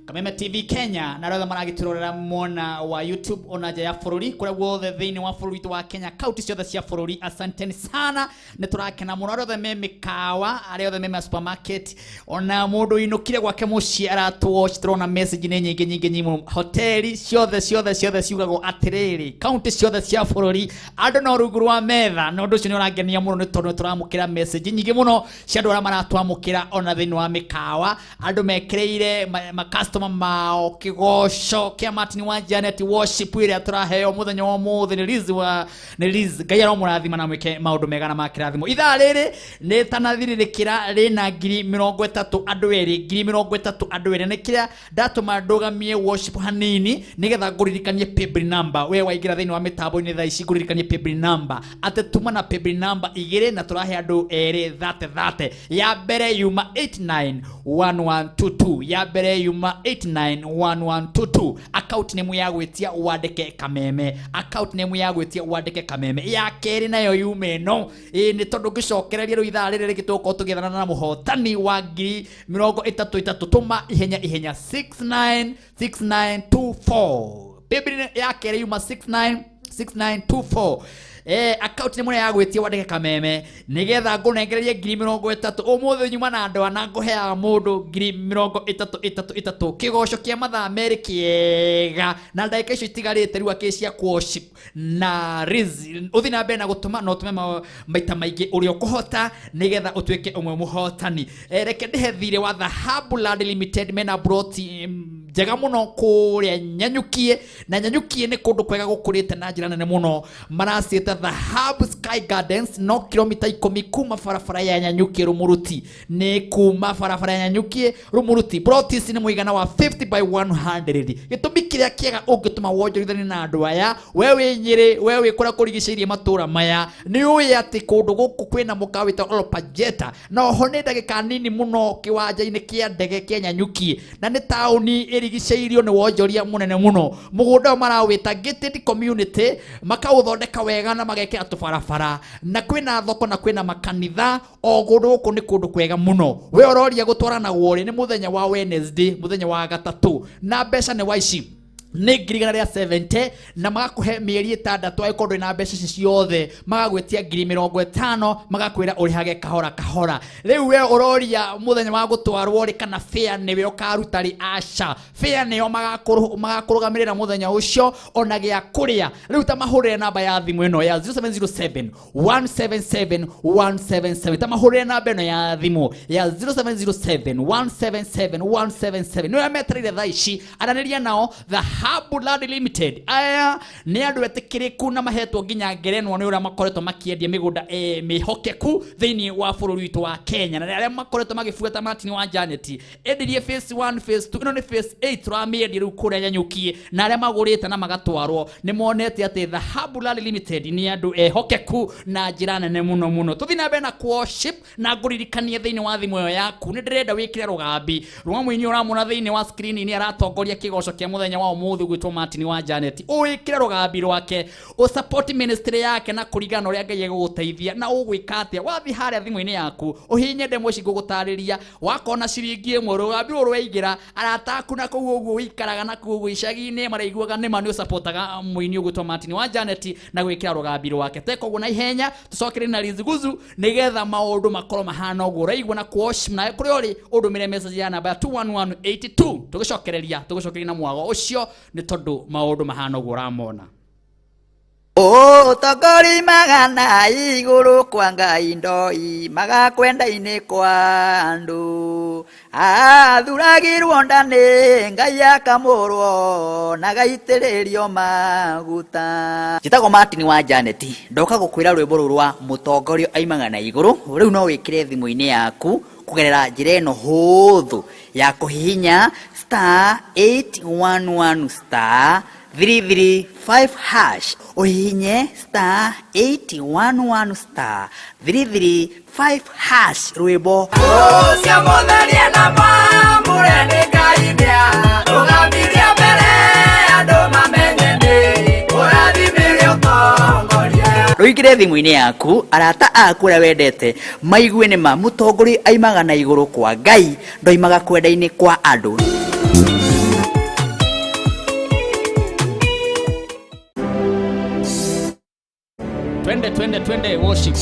Kameme TV Kenya na rothe maragiturorera mwona wa YouTube ona nja ya bururi kuria guothe thiini wa bururi wa Kenya kaunti ciothe cia bururi. Asanteni sana ni turakena muno rothe me mikawa aria othe me supermarket ona mundu inukire gwake mucii aratwatch turona message ni nyingi hoteli ciothe ciugagwo atiriri kaunti ciothe cia bururi andu no rungu rwa metha no ndu cio ni urangenia muno ni tondu turamukira message nyingi muno cia andu aria maratwamukira ona thiini wa mikawa andu mekireire customer mao kigosho kia Martin wa Janet worship ile aturaheo muthenya wa muthe ni Liz Gayaro murathima na mwike maundu mega na makirathimo ithaa riri ni tanathirikira rina 30 andu eri 30 andu eri ni kiria ndatuma ndugamie worship hanini nigetha nguririkanie paybill number we waingira thiini wa mitambo ini thaa ici nguririkanie paybill number ate tuma na paybill number igire na turahe andu eri 30 ya mbere yuma 891122 ya mbere yuma 891122 account name ya gwetia wandike Kameme account name ya gwetia wandike Kameme ya keri nayo yume no ni tondu ngicokereria ruitha riri rigituko tugethana na muhotani wa 33 tuma ihenya 696924 Biblia ya keri yuma 696924 account nĩ ya gwĩtia wandike Kameme nigetha ngũnengererie 30 ũmũthĩ nyuma na andũ ana ngũheaga mũndũ 33 kĩgoco kĩa mathaa merĩ kĩega na ndagĩka icio itigarĩte rĩu akĩcia worship na Liz ũthi na mbere na gũtũma no tũme maita maingĩ ũrĩa ũkũhota nigetha ũtuĩke ũmwe mũhotani reke ndĩhe thirĩ wa Dhahabu Land Limited mena broti njega mũno kũrĩa Nyanyukie na Nyanyukie nĩ kũndũ kwega gũkũrĩte na njĩra nene mũno maracĩta Dhahabu Sky Gardens no kilomita 10 kuma barabara ya Nyanyukie Rumuruti ni kuma barabara ya Nyanyukie Rumuruti broti ici nĩ mũigana wa 50 by 100 gĩtũmi kĩrĩa kĩega ũngĩtũma wonjorithanie na andũ aya wewe Nyĩrĩ wewe kũrĩa kũrigicĩirie matũra maya nĩ ũĩ atĩ kũndũ gũkũ kwĩna mũkawa wĩtagwo Olopajeta na oho nĩ ndagĩka nini mũno kĩwanja-inĩ kĩa ndege kĩa Nyanyukie na nĩ taũni ĩrigicĩirio nĩ wonjoria mũnene mũno mũgũnda marawĩta gated community makaũthondeka wega na magekĩra tũbarabara na kwĩna thoko na kwĩna makanitha o kũndũ gũkũ nĩ kũndũ kwega mũno we ũroria gũtwarana wore nĩ mũthenya wa Wednesday mũthenya wa gatatũ na mbeca nĩ waici nĩ ngiri rĩa 70 na magakuhe mĩeri 6 aikondo na mbeca ciothe magagwetia ngiri 50 magakwĩra ũrĩhage kahora kahora. Rĩu we ũroria mũthenya wa gũtwarwo rĩ kana fare nĩwe ũkaruta rĩ? Aca, fare nĩo magakũrũgamĩrĩra mũthenya ũcio ona gĩa kũrĩa. Rĩu ta mahũrĩre namba ya thimũ ĩno ya 0707 177 177. Ta mahũrĩre namba ĩno ya thimũ ya 0707 177 177. Nĩwe metereire thaa ici, aranĩria nao the Blood Limited. Aya nĩ andũ etĩkĩrĩku na mahetwo nginya ngerenwa nĩ ũrĩa makoretwo makĩendia mĩgũnda mĩhokeku thĩinĩ wa bũrũri witũ wa Kenya, na arĩa makoretwo magĩbuata Martin wa Janet endirie phase 1 phase 2 ĩno nĩ phase 8 turamĩendia rĩu kũrĩa Nyanyuki, na arĩa magũrĩte na magatwarwo nĩ monete atĩ the Blood Limited nĩ andũ ehokeku na njĩra nene mũno mũno. Tũthiĩ na mbere na worship na ngũririkanie thĩinĩ wa thimũ ĩyo yaku nĩ ndĩrenda wĩkĩre rũgambi rwa mũini ũramũona thĩinĩ wa screen ni aratongoria kĩgoco kĩa mũthenya wa ũmũthĩ gwitwo Martin wa Janet. Ũwĩkĩre rũgambi rwake, ũsupport ministry yake na kũringana ũrĩa Ngai egũgũteithia na ũgwĩka atĩa. Wathi harĩa thimũ-inĩ yaku ũhihinye ndemwa ici ngũgũtarĩria, wakona ciringi ĩmwe rũgambi rũrũ waigĩra arataku na kũu ũguo ũikaraga na kũu ũguo icagi-inĩ maraiguaga nĩma nĩ ũsupportaga mũini ũgwĩtwo Martin wa Janet na gwĩkĩra rũgambi rwake. Teka ũguo na ihenya tũcokere na Riziguzu nĩgetha maũndũ makorwo mahana ũguo ũraigua na kuosh na kũrĩa ũrĩ ũndũmĩre message ya namba 21182 tũgũcokereria na mwago ũcio nĩ tondũ maũndũ mahana ũguo ũramona. Ũtongori magana igũrũ kwa Ngai ndoi magakwenda-inĩ kwa andũ athuragirwo ndanĩ Ngai akamũrwo na gaitĩrĩrio maguta. Njĩtagwo Martin wa Janet, ndoka gũkwĩra rwĩmbo rũrũ rwa mũtongorio aimaga na igũrũ. Rĩu no wĩkĩre thimũ-inĩ yaku kũgerera njĩra ĩno hũthũ ya kũhihinya *811 335 hash, uhinye *811 335 hash rwĩmbo cia mũtheria na mwamũre nĩ Ngai rũgambiria mbere andũ mamenye nĩ ũrathimĩre ũtongoria. Rũingĩre thimũ-inĩ yaku arata aku ũrĩa wendete maigue nĩ ma mũtongoria aimaga na igũrũ kwa Ngai ndoimaga kwenda-inĩ kwa andũ. Twende worship.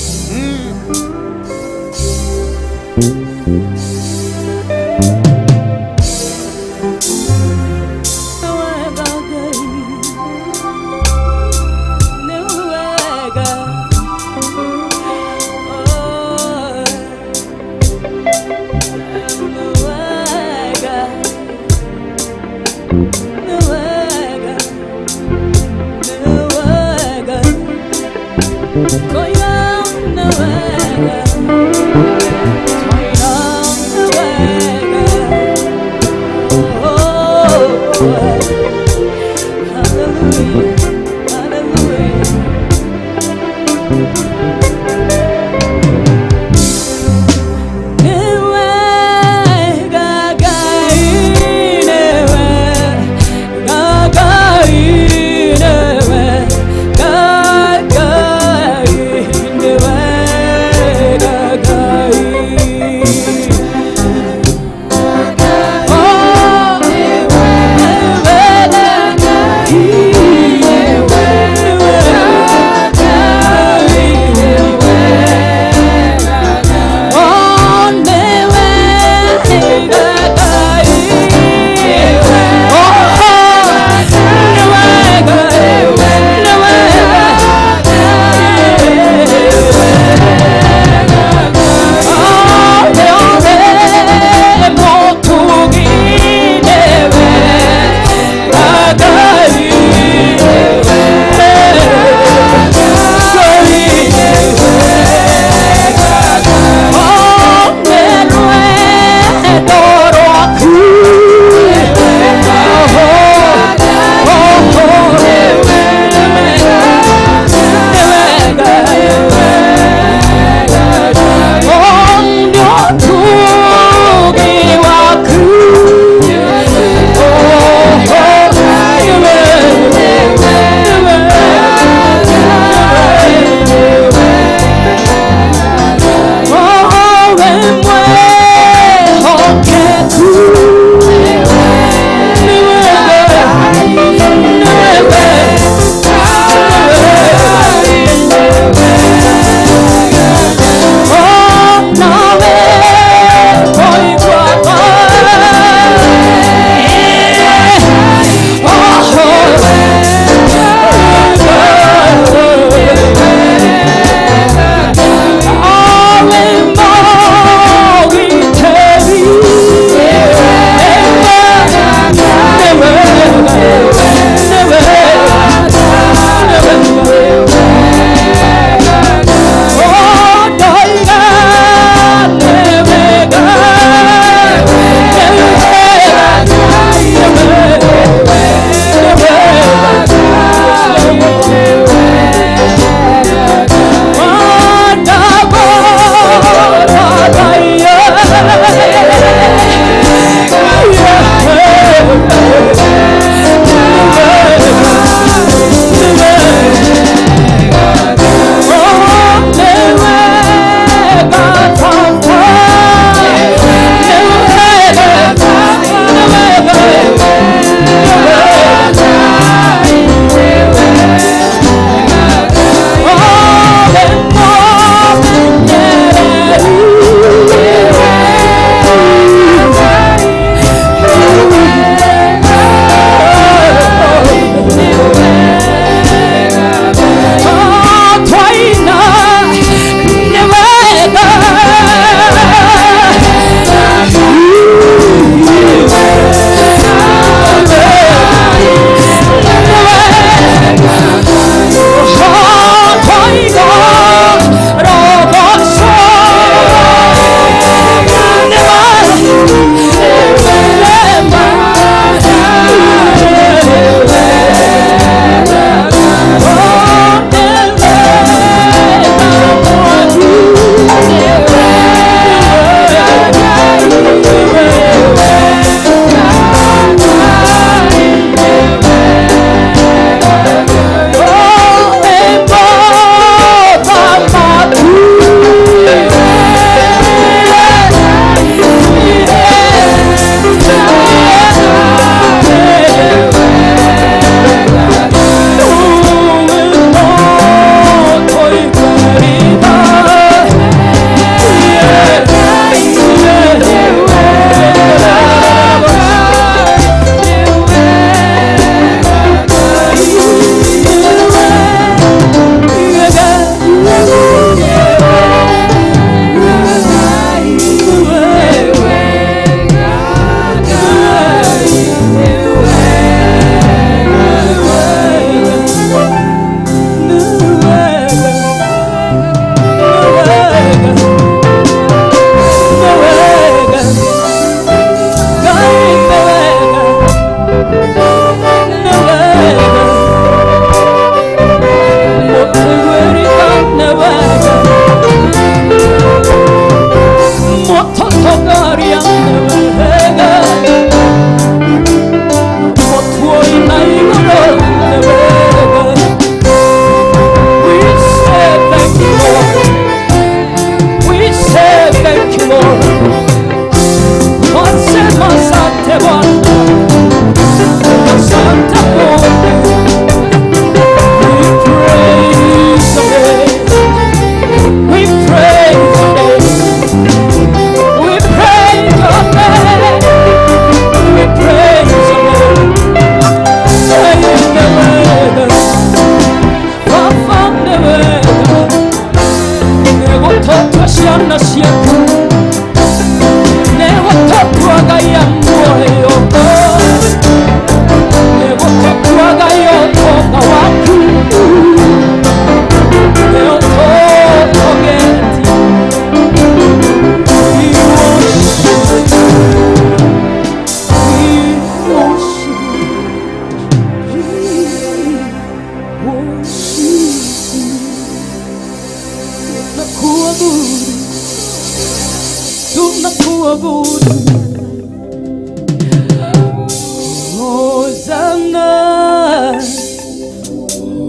Hosanna,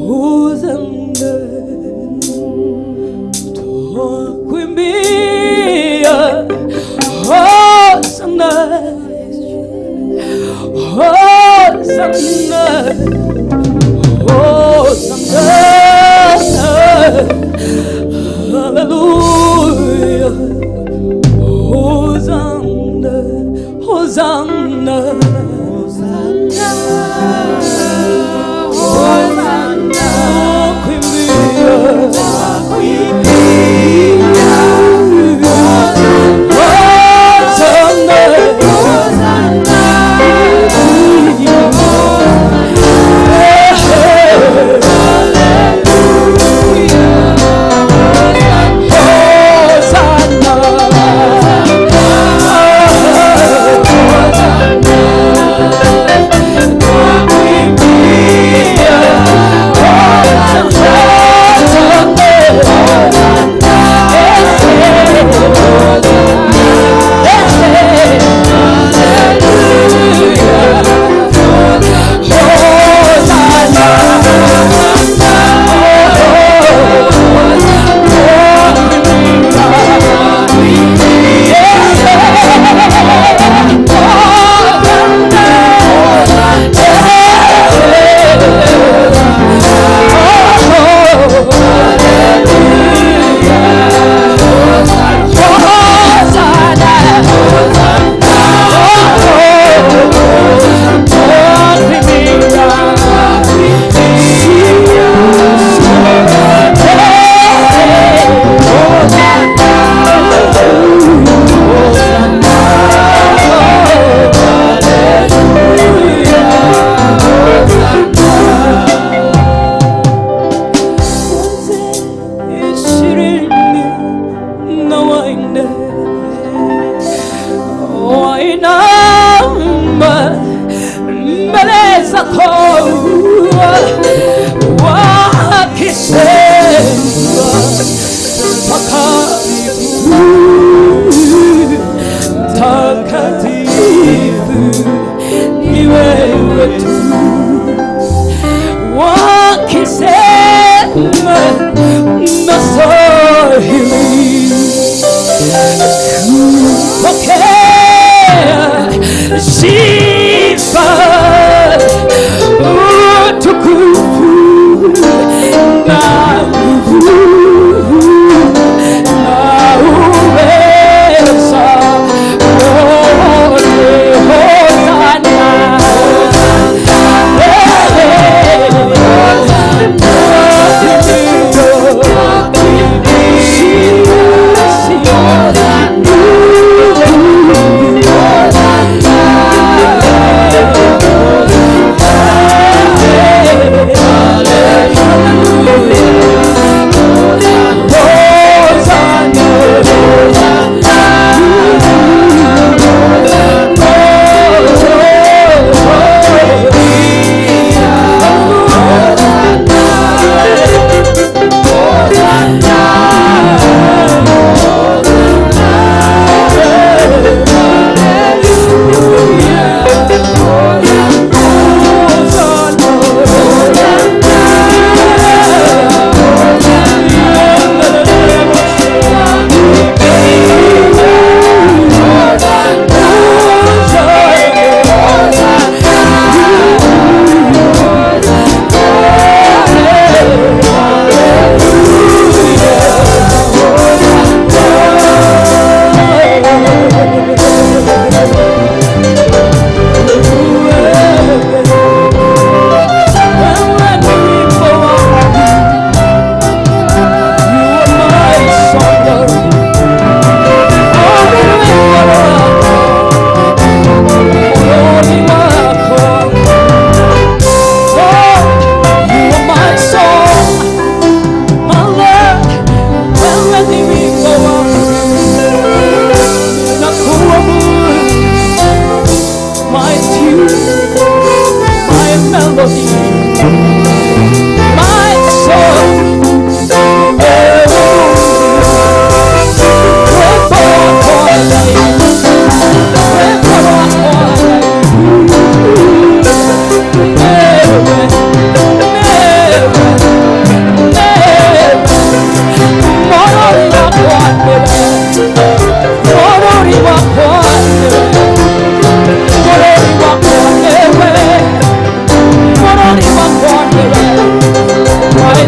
Hosanna, twakuimbia Hosanna, Hosanna, Hosanna, hallelujah, Hosanna.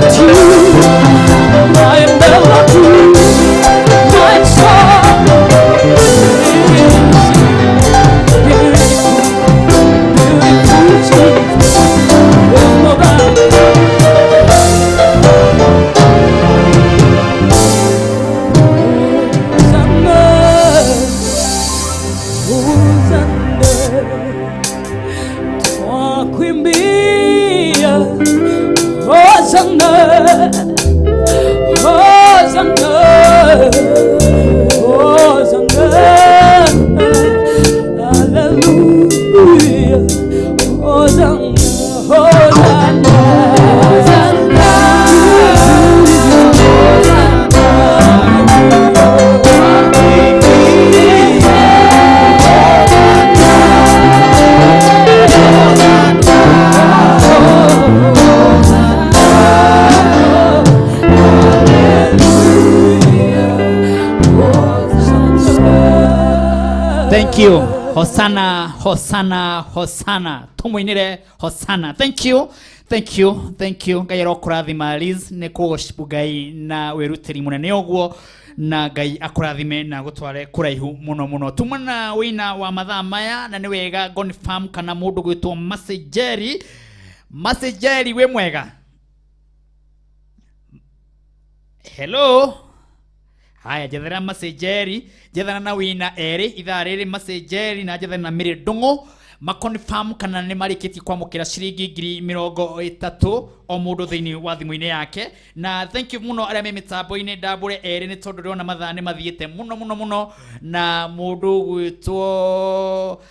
melody, my melody, my song. Thank you. Hosanna, Hosanna, Hosanna. Tumuinire Hosanna. Thank you. Thank you. Thank you. Ngai arokurathima Liz ne kugoship Ngai na weruteri munene ogwo na Ngai akurathime na gutware kuraihu muno muno. Tumana wina wa mathaa maya na ni wega confirm kana mundu gwitwo Masejeri. Masejeri we mwega. Hello. Haya jethera Masejeri, jethera na wina eri ithaa riri Masejeri na jethera na Miri Ndungu makonfirm kana ni marikiti kwamukira ciringi 30 o mundu thiini wa thimu-ini yake. Na thank you muno aria me mitambo-ini ndambure eri ni tondu riona mathaa ni mathiete muno na mundu gwitwo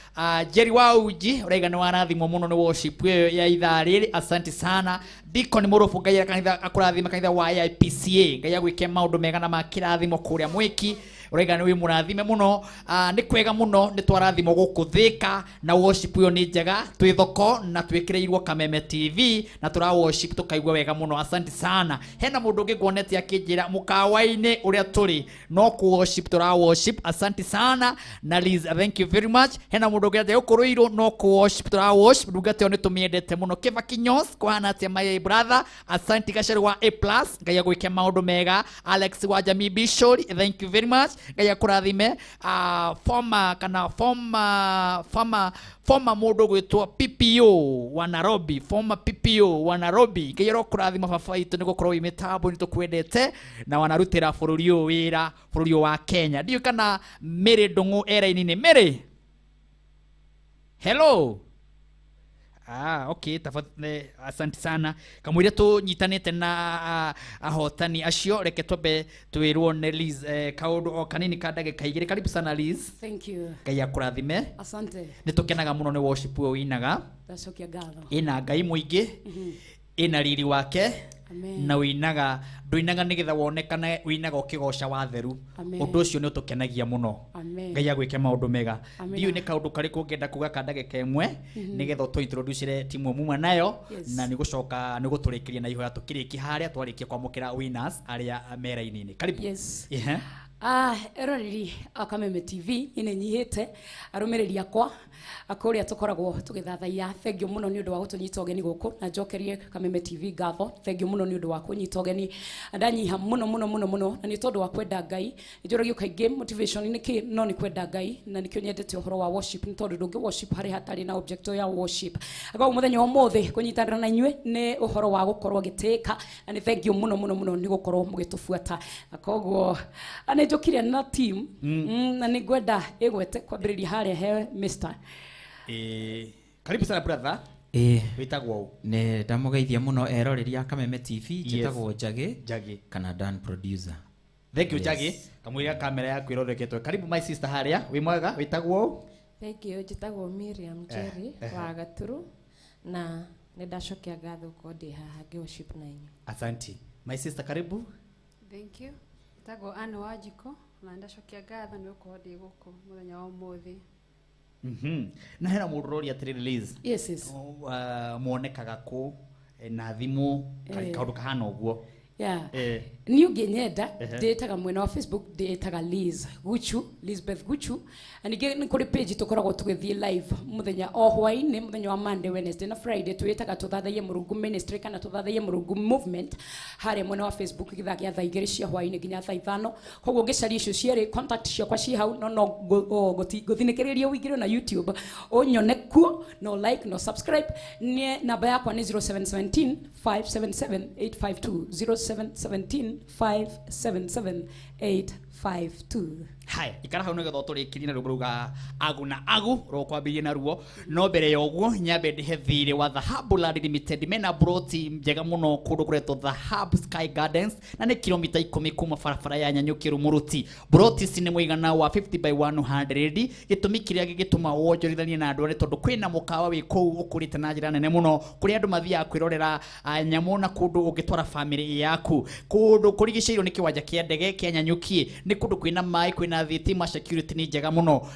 Jerry wa Uji uraiga ni warathimwo muno ni worship ya ithaa riri. Asante sana Deacon Murufu, Ngai akurathima kanitha wa IPCA, Ngai agwike maundu mega na makirathimo kuria mwiki uraiga ni wi murathime muno. Ni kwega muno ni twarathimo guku Thika na worship yo ni njega twi thoko na twikireirwo Kameme TV na tura worship tukaigwa wega muno. Asante sana. Hena mundu ngigwonete akinjira mukawa-ini uria turi no ku worship tura worship. Asante sana na Liz, thank you very much. Hena mundu ngete ukuruiro no ku worship tura worship ndugate oni tumiendete muno. Kiva Kinyos kuhana atia my brother. Asante Gacari wa A+, Ngai agwike maundu mega. Alex wa Jamii Bishori, thank you very much. Ngai akurathime. Former mundu gwitwo PPO wa Nairobi, former PPO wa Nairobi, Ngai arokurathima baba itu niko korwo imitambo ni tukwendete na wanarutira bururi uyu wira, bururi wa Kenya. Ndio kana Miri Ndungu era-ini ni Miri. Hello. Okay, tafadhali, asante sana. Kamwire tu nyitanite na ahotani acio, reke twambe twirwo ne Liz kaundu o kanini ka ndagika igiri. Karibu sana Liz. Thank you. Ngai akurathime. Asante. Nitukenaga muno ni worship yo winaga. Ndacokia ngatho. Ina Ngai muingi. Ina riri wake. Amen. Na winaga nduinaga nigetha wonekane winaga ukigoca watheru. Undu ucio ni utukenagia muno. Ngai agwike maundu mega. Ndiu ni kaundu kariku ngenda kuga ka ndagika imwe nigetha tu introduce timu mumwe nayo na ni gucoka ni guturikiria na ihoya tukiriki haria twarikia kwamukira winners aria mera-ini. Karibu. Yes. Eroreri Kameme TV ine nyihite arumiriri akwa akuria tukoragwo tugithathaia. Thengio muno ni undu wa gutunyita ugeni guku na njokerie Kameme TV ngatho. Thengio muno ni undu wa kunyita ugeni ndanyiha muno na ni tondu wa kwenda Ngai. Njuragio kaingi motivation ni ki no ni kwenda Ngai na nikio nyendete uhoro wa worship ni tondu ndungi worship hari hatari na object ya worship. Agao muthenya umuthi kunyitanira na inywe ni uhoro wa gukorwo gitika na ni thengio muno ni gukorwo mugitufuata. Akogwo njokire na team na ni gwenda igwete kwambiriria haria he Mr. Karibu sana brother. Witagwo ne ndamugeithia muno eroreri Kameme TV njitagwo Njagi kana Dan producer. Thank you Njagi. Kamwira kamera yaku iroreketwe. Karibu my sister haria. Wi mwega witagwo? Thank you. Njitagwo Miriam Jerry wa Gaturu na ndacokia ngatho ko ndi haha worship na inyu. Asante. My sister karibu. Thank you. Tago ano wajiko na ndacokia ngatho ni uko ndi guku muthenya wa umuthi. Na hena mundu rori atiriri Liz. Yes. Muonekaga ku na thimu kaundu kahana uguo. ni ungenyenda ndetaga mwena wa Facebook ndetaga Lizbeth Guchu anige ni kuri page tukoragwo tugithie live muthenya o hwaini muthenya wa Monday, Wednesday na Friday twitaga tuthathaie Murungu ministry kana tuthathaie Murungu movement hare mwena wa Facebook githagia thaa 2 cia hwaini nginya thaa 5 koguo ngicaria icio ciere contact ciakwa ci hau no guthinikiriria wigire na YouTube onyone kuo no like no subscribe ni namba yakwa ni 0717 577 852 0717 577 852. Hai, ikara hau nigetha turikiri na rubuga agu na agu ro kwambirie na ruo no mbere ya uguo nyambe ndihe thiri wa Dhahabu Land Limited mena broti njega muno kundu kuretwo Dhahabu Sky Gardens na ni kilomita 10 kuma barabara ya Nyanyukiru Muruti. Broti cine muigana wa 50 by 100 gitumi kiria gigituma wonjorithanie na andu ari tondu kwina mukawa wi kou ukurite na njira nene muno kuri andu mathia kwirorera nyamu na kundu ungitwara family yaku kundu kurigicirwo ni kiwanja kia ndege kia Nyanyuki ni kundu kwina mai kwina thitima security ni njega muno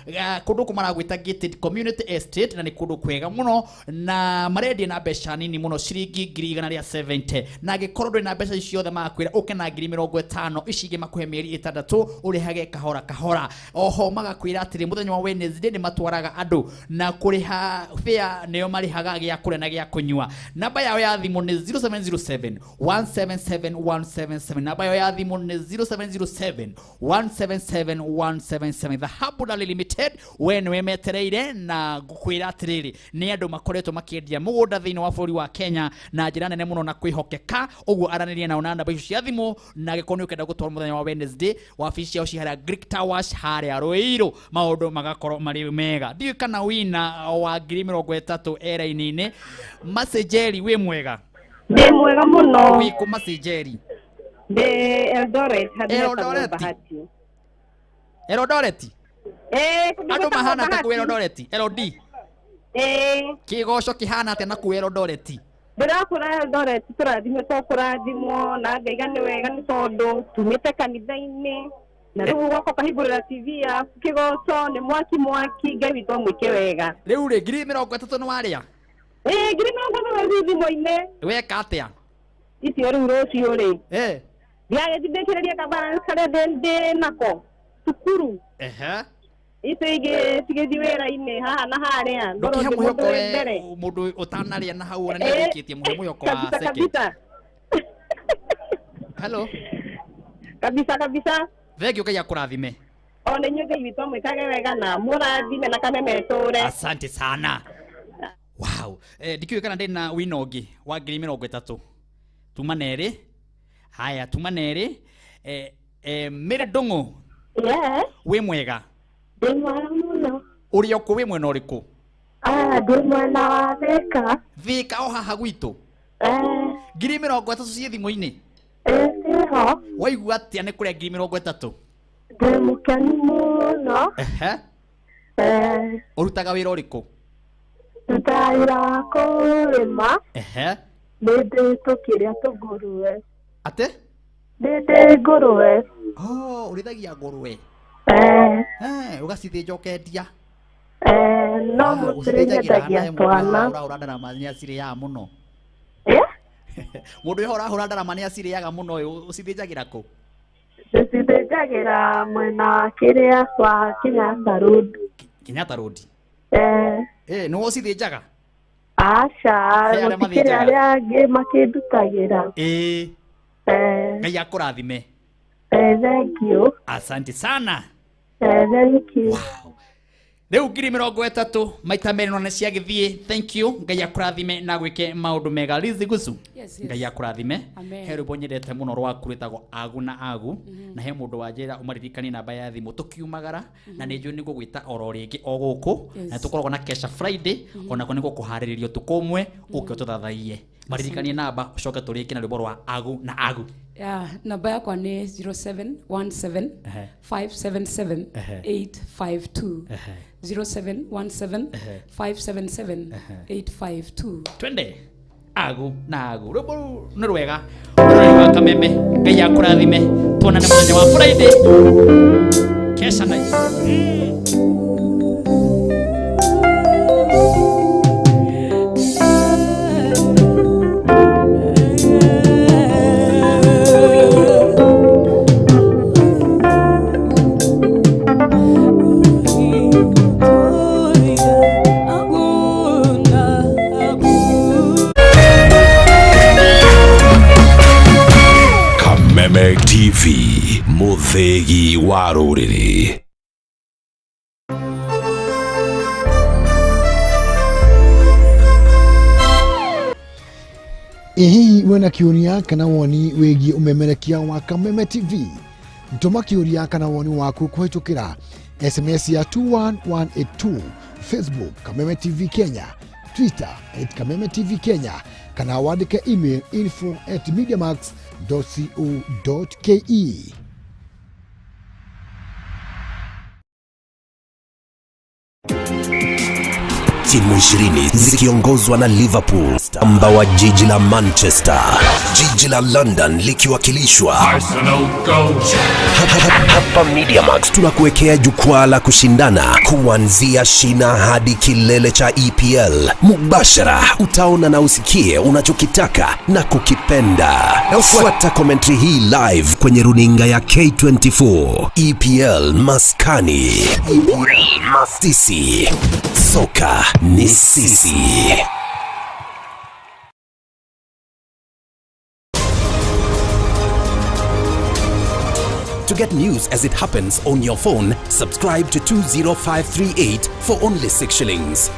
kundu kumaragwita gated community estate na ni kundu kwega muno na maredia na mbeca nini muno ciringi 170 na gikorwo na mbeca ciothe makwira uke na 50 icige makuhe mieri 6 urihage kahora kahora oho magakwira atiri muthenya wa Wednesday ni matwaraga andu na kuriha fare niyo marihaga gya kure na gya kunywa. Namba yao ya thimu ni 0707 177 177 namba yao ya thimu ni 0707 177 177. Dhahabu Land Limited wene wemetereire na gukwira atiriri ni andu makoretwo makiendia mugunda thiini wa bũrũri wa Kenya na njira nene muno na kwihokeka uguo aranirie nao na namba icio cia thimu na gikoni ukenda gutwara muthenya wa Wednesday wabici yao cihara Greek Towers haria Ruiru maundu magakorwo mari mega ndiu kana wina wa 30 era-inini Masejeri we mwega Ndi mwega muno wiku Masejeri ndi Eldoret Eldoret andu mahana ta ku Eldoret LD kigoco kihana atia na ku Eldoret ndirakura Eldoret turathime tokurathimo na ngaiga ni wega ni tondu tumite kanitha-ini na riu gwako kahingurira TV ya kigoco ni mwaki ngai witũ mwike wega riu ri 30 ni waria 30 thimo-ini weka atia icio riu rucio ri ndiagithindikiriria kabalance karia ndi nako sukuru itigithi wira-ini haha na haria ndukihe muhoko we mundu utanaria na hau ona niarikitie muhoko wa second hello kabisa thengio Ngai akurathime ona inyu Ngai witũ mwikage wega na murathime na Kameme ture asante sana wow ndikiwe kana ndina winogi wa 30 tumaneri haya tumaneri mere dongo we mwega ndi mwega muno uri oku we mwena uriku ndi mwena wa Thika o haha gwitu 30 cie thimu-ini ho waigua atia ni kuria 30 ndi mukeni muno urutaga wira uriku ndutaga wira wa kurima ndi tukiria tungurue ate ndi ngurue urithagia ngurue ugacithinja ukendia no mucirinyagia twana ndarama ni aciriaga muno mundu urahura ndarama ni aciriaga muno ucithinjagira ku ucithinjagira mwena wa kiria wa Kenyatta Road no ucithinjaga aca gutikiria aria angi makindutagira Ngai akurathime thank you asante sana thank you wow riu 30 maita meri no cia githie thank you Ngai akurathime na gwike maundu mega Lizi Gusu Ngai akurathime heru bonyerete muno rwakuritagwo agu na agu na he mundu wanjira umaririkani namba ya thimu tukiumagara na ni njui nigo gwita oro ringi o guku na tukoragwo na Kesha Friday ona ko nigo kuhariririo tukumwe uke tuthathaie maririkani namba ucoke turiki na rwimbo rwa agu na agu namba yakwa ni 0717 577 852 0717 577 852 twende agu na agu rwimbo ni rwega wa Kameme Ngai akurathime tuonane muthenya wa Friday Kesha night Kameme TV, muthegi wa rũrĩrĩ. Hihi wena kĩũria kana woni wĩgiĩ ũmemerekia wa Kameme TV? Ntũma kĩũria kana woni waku kũhĩtũkĩra SMS ya 21182, Facebook Kameme TV Kenya, Twitter @Kameme TV Kenya, kana wandĩke email info@mediamax.co.ke. Timu 20 zikiongozwa na Liverpool, amba wa jiji la Manchester, jiji la London likiwakilishwa Arsenal Go. Hapa Mediamax tunakuwekea jukwaa la kushindana kuanzia shina hadi kilele cha EPL mubashara. Utaona na usikie unachokitaka na kukipenda. Fuata commentary hii live kwenye runinga ya K24. EPL maskani, EPL masisi, soka ni sisi. To get news as it happens on your phone, subscribe to 20538 for only 6 shillings.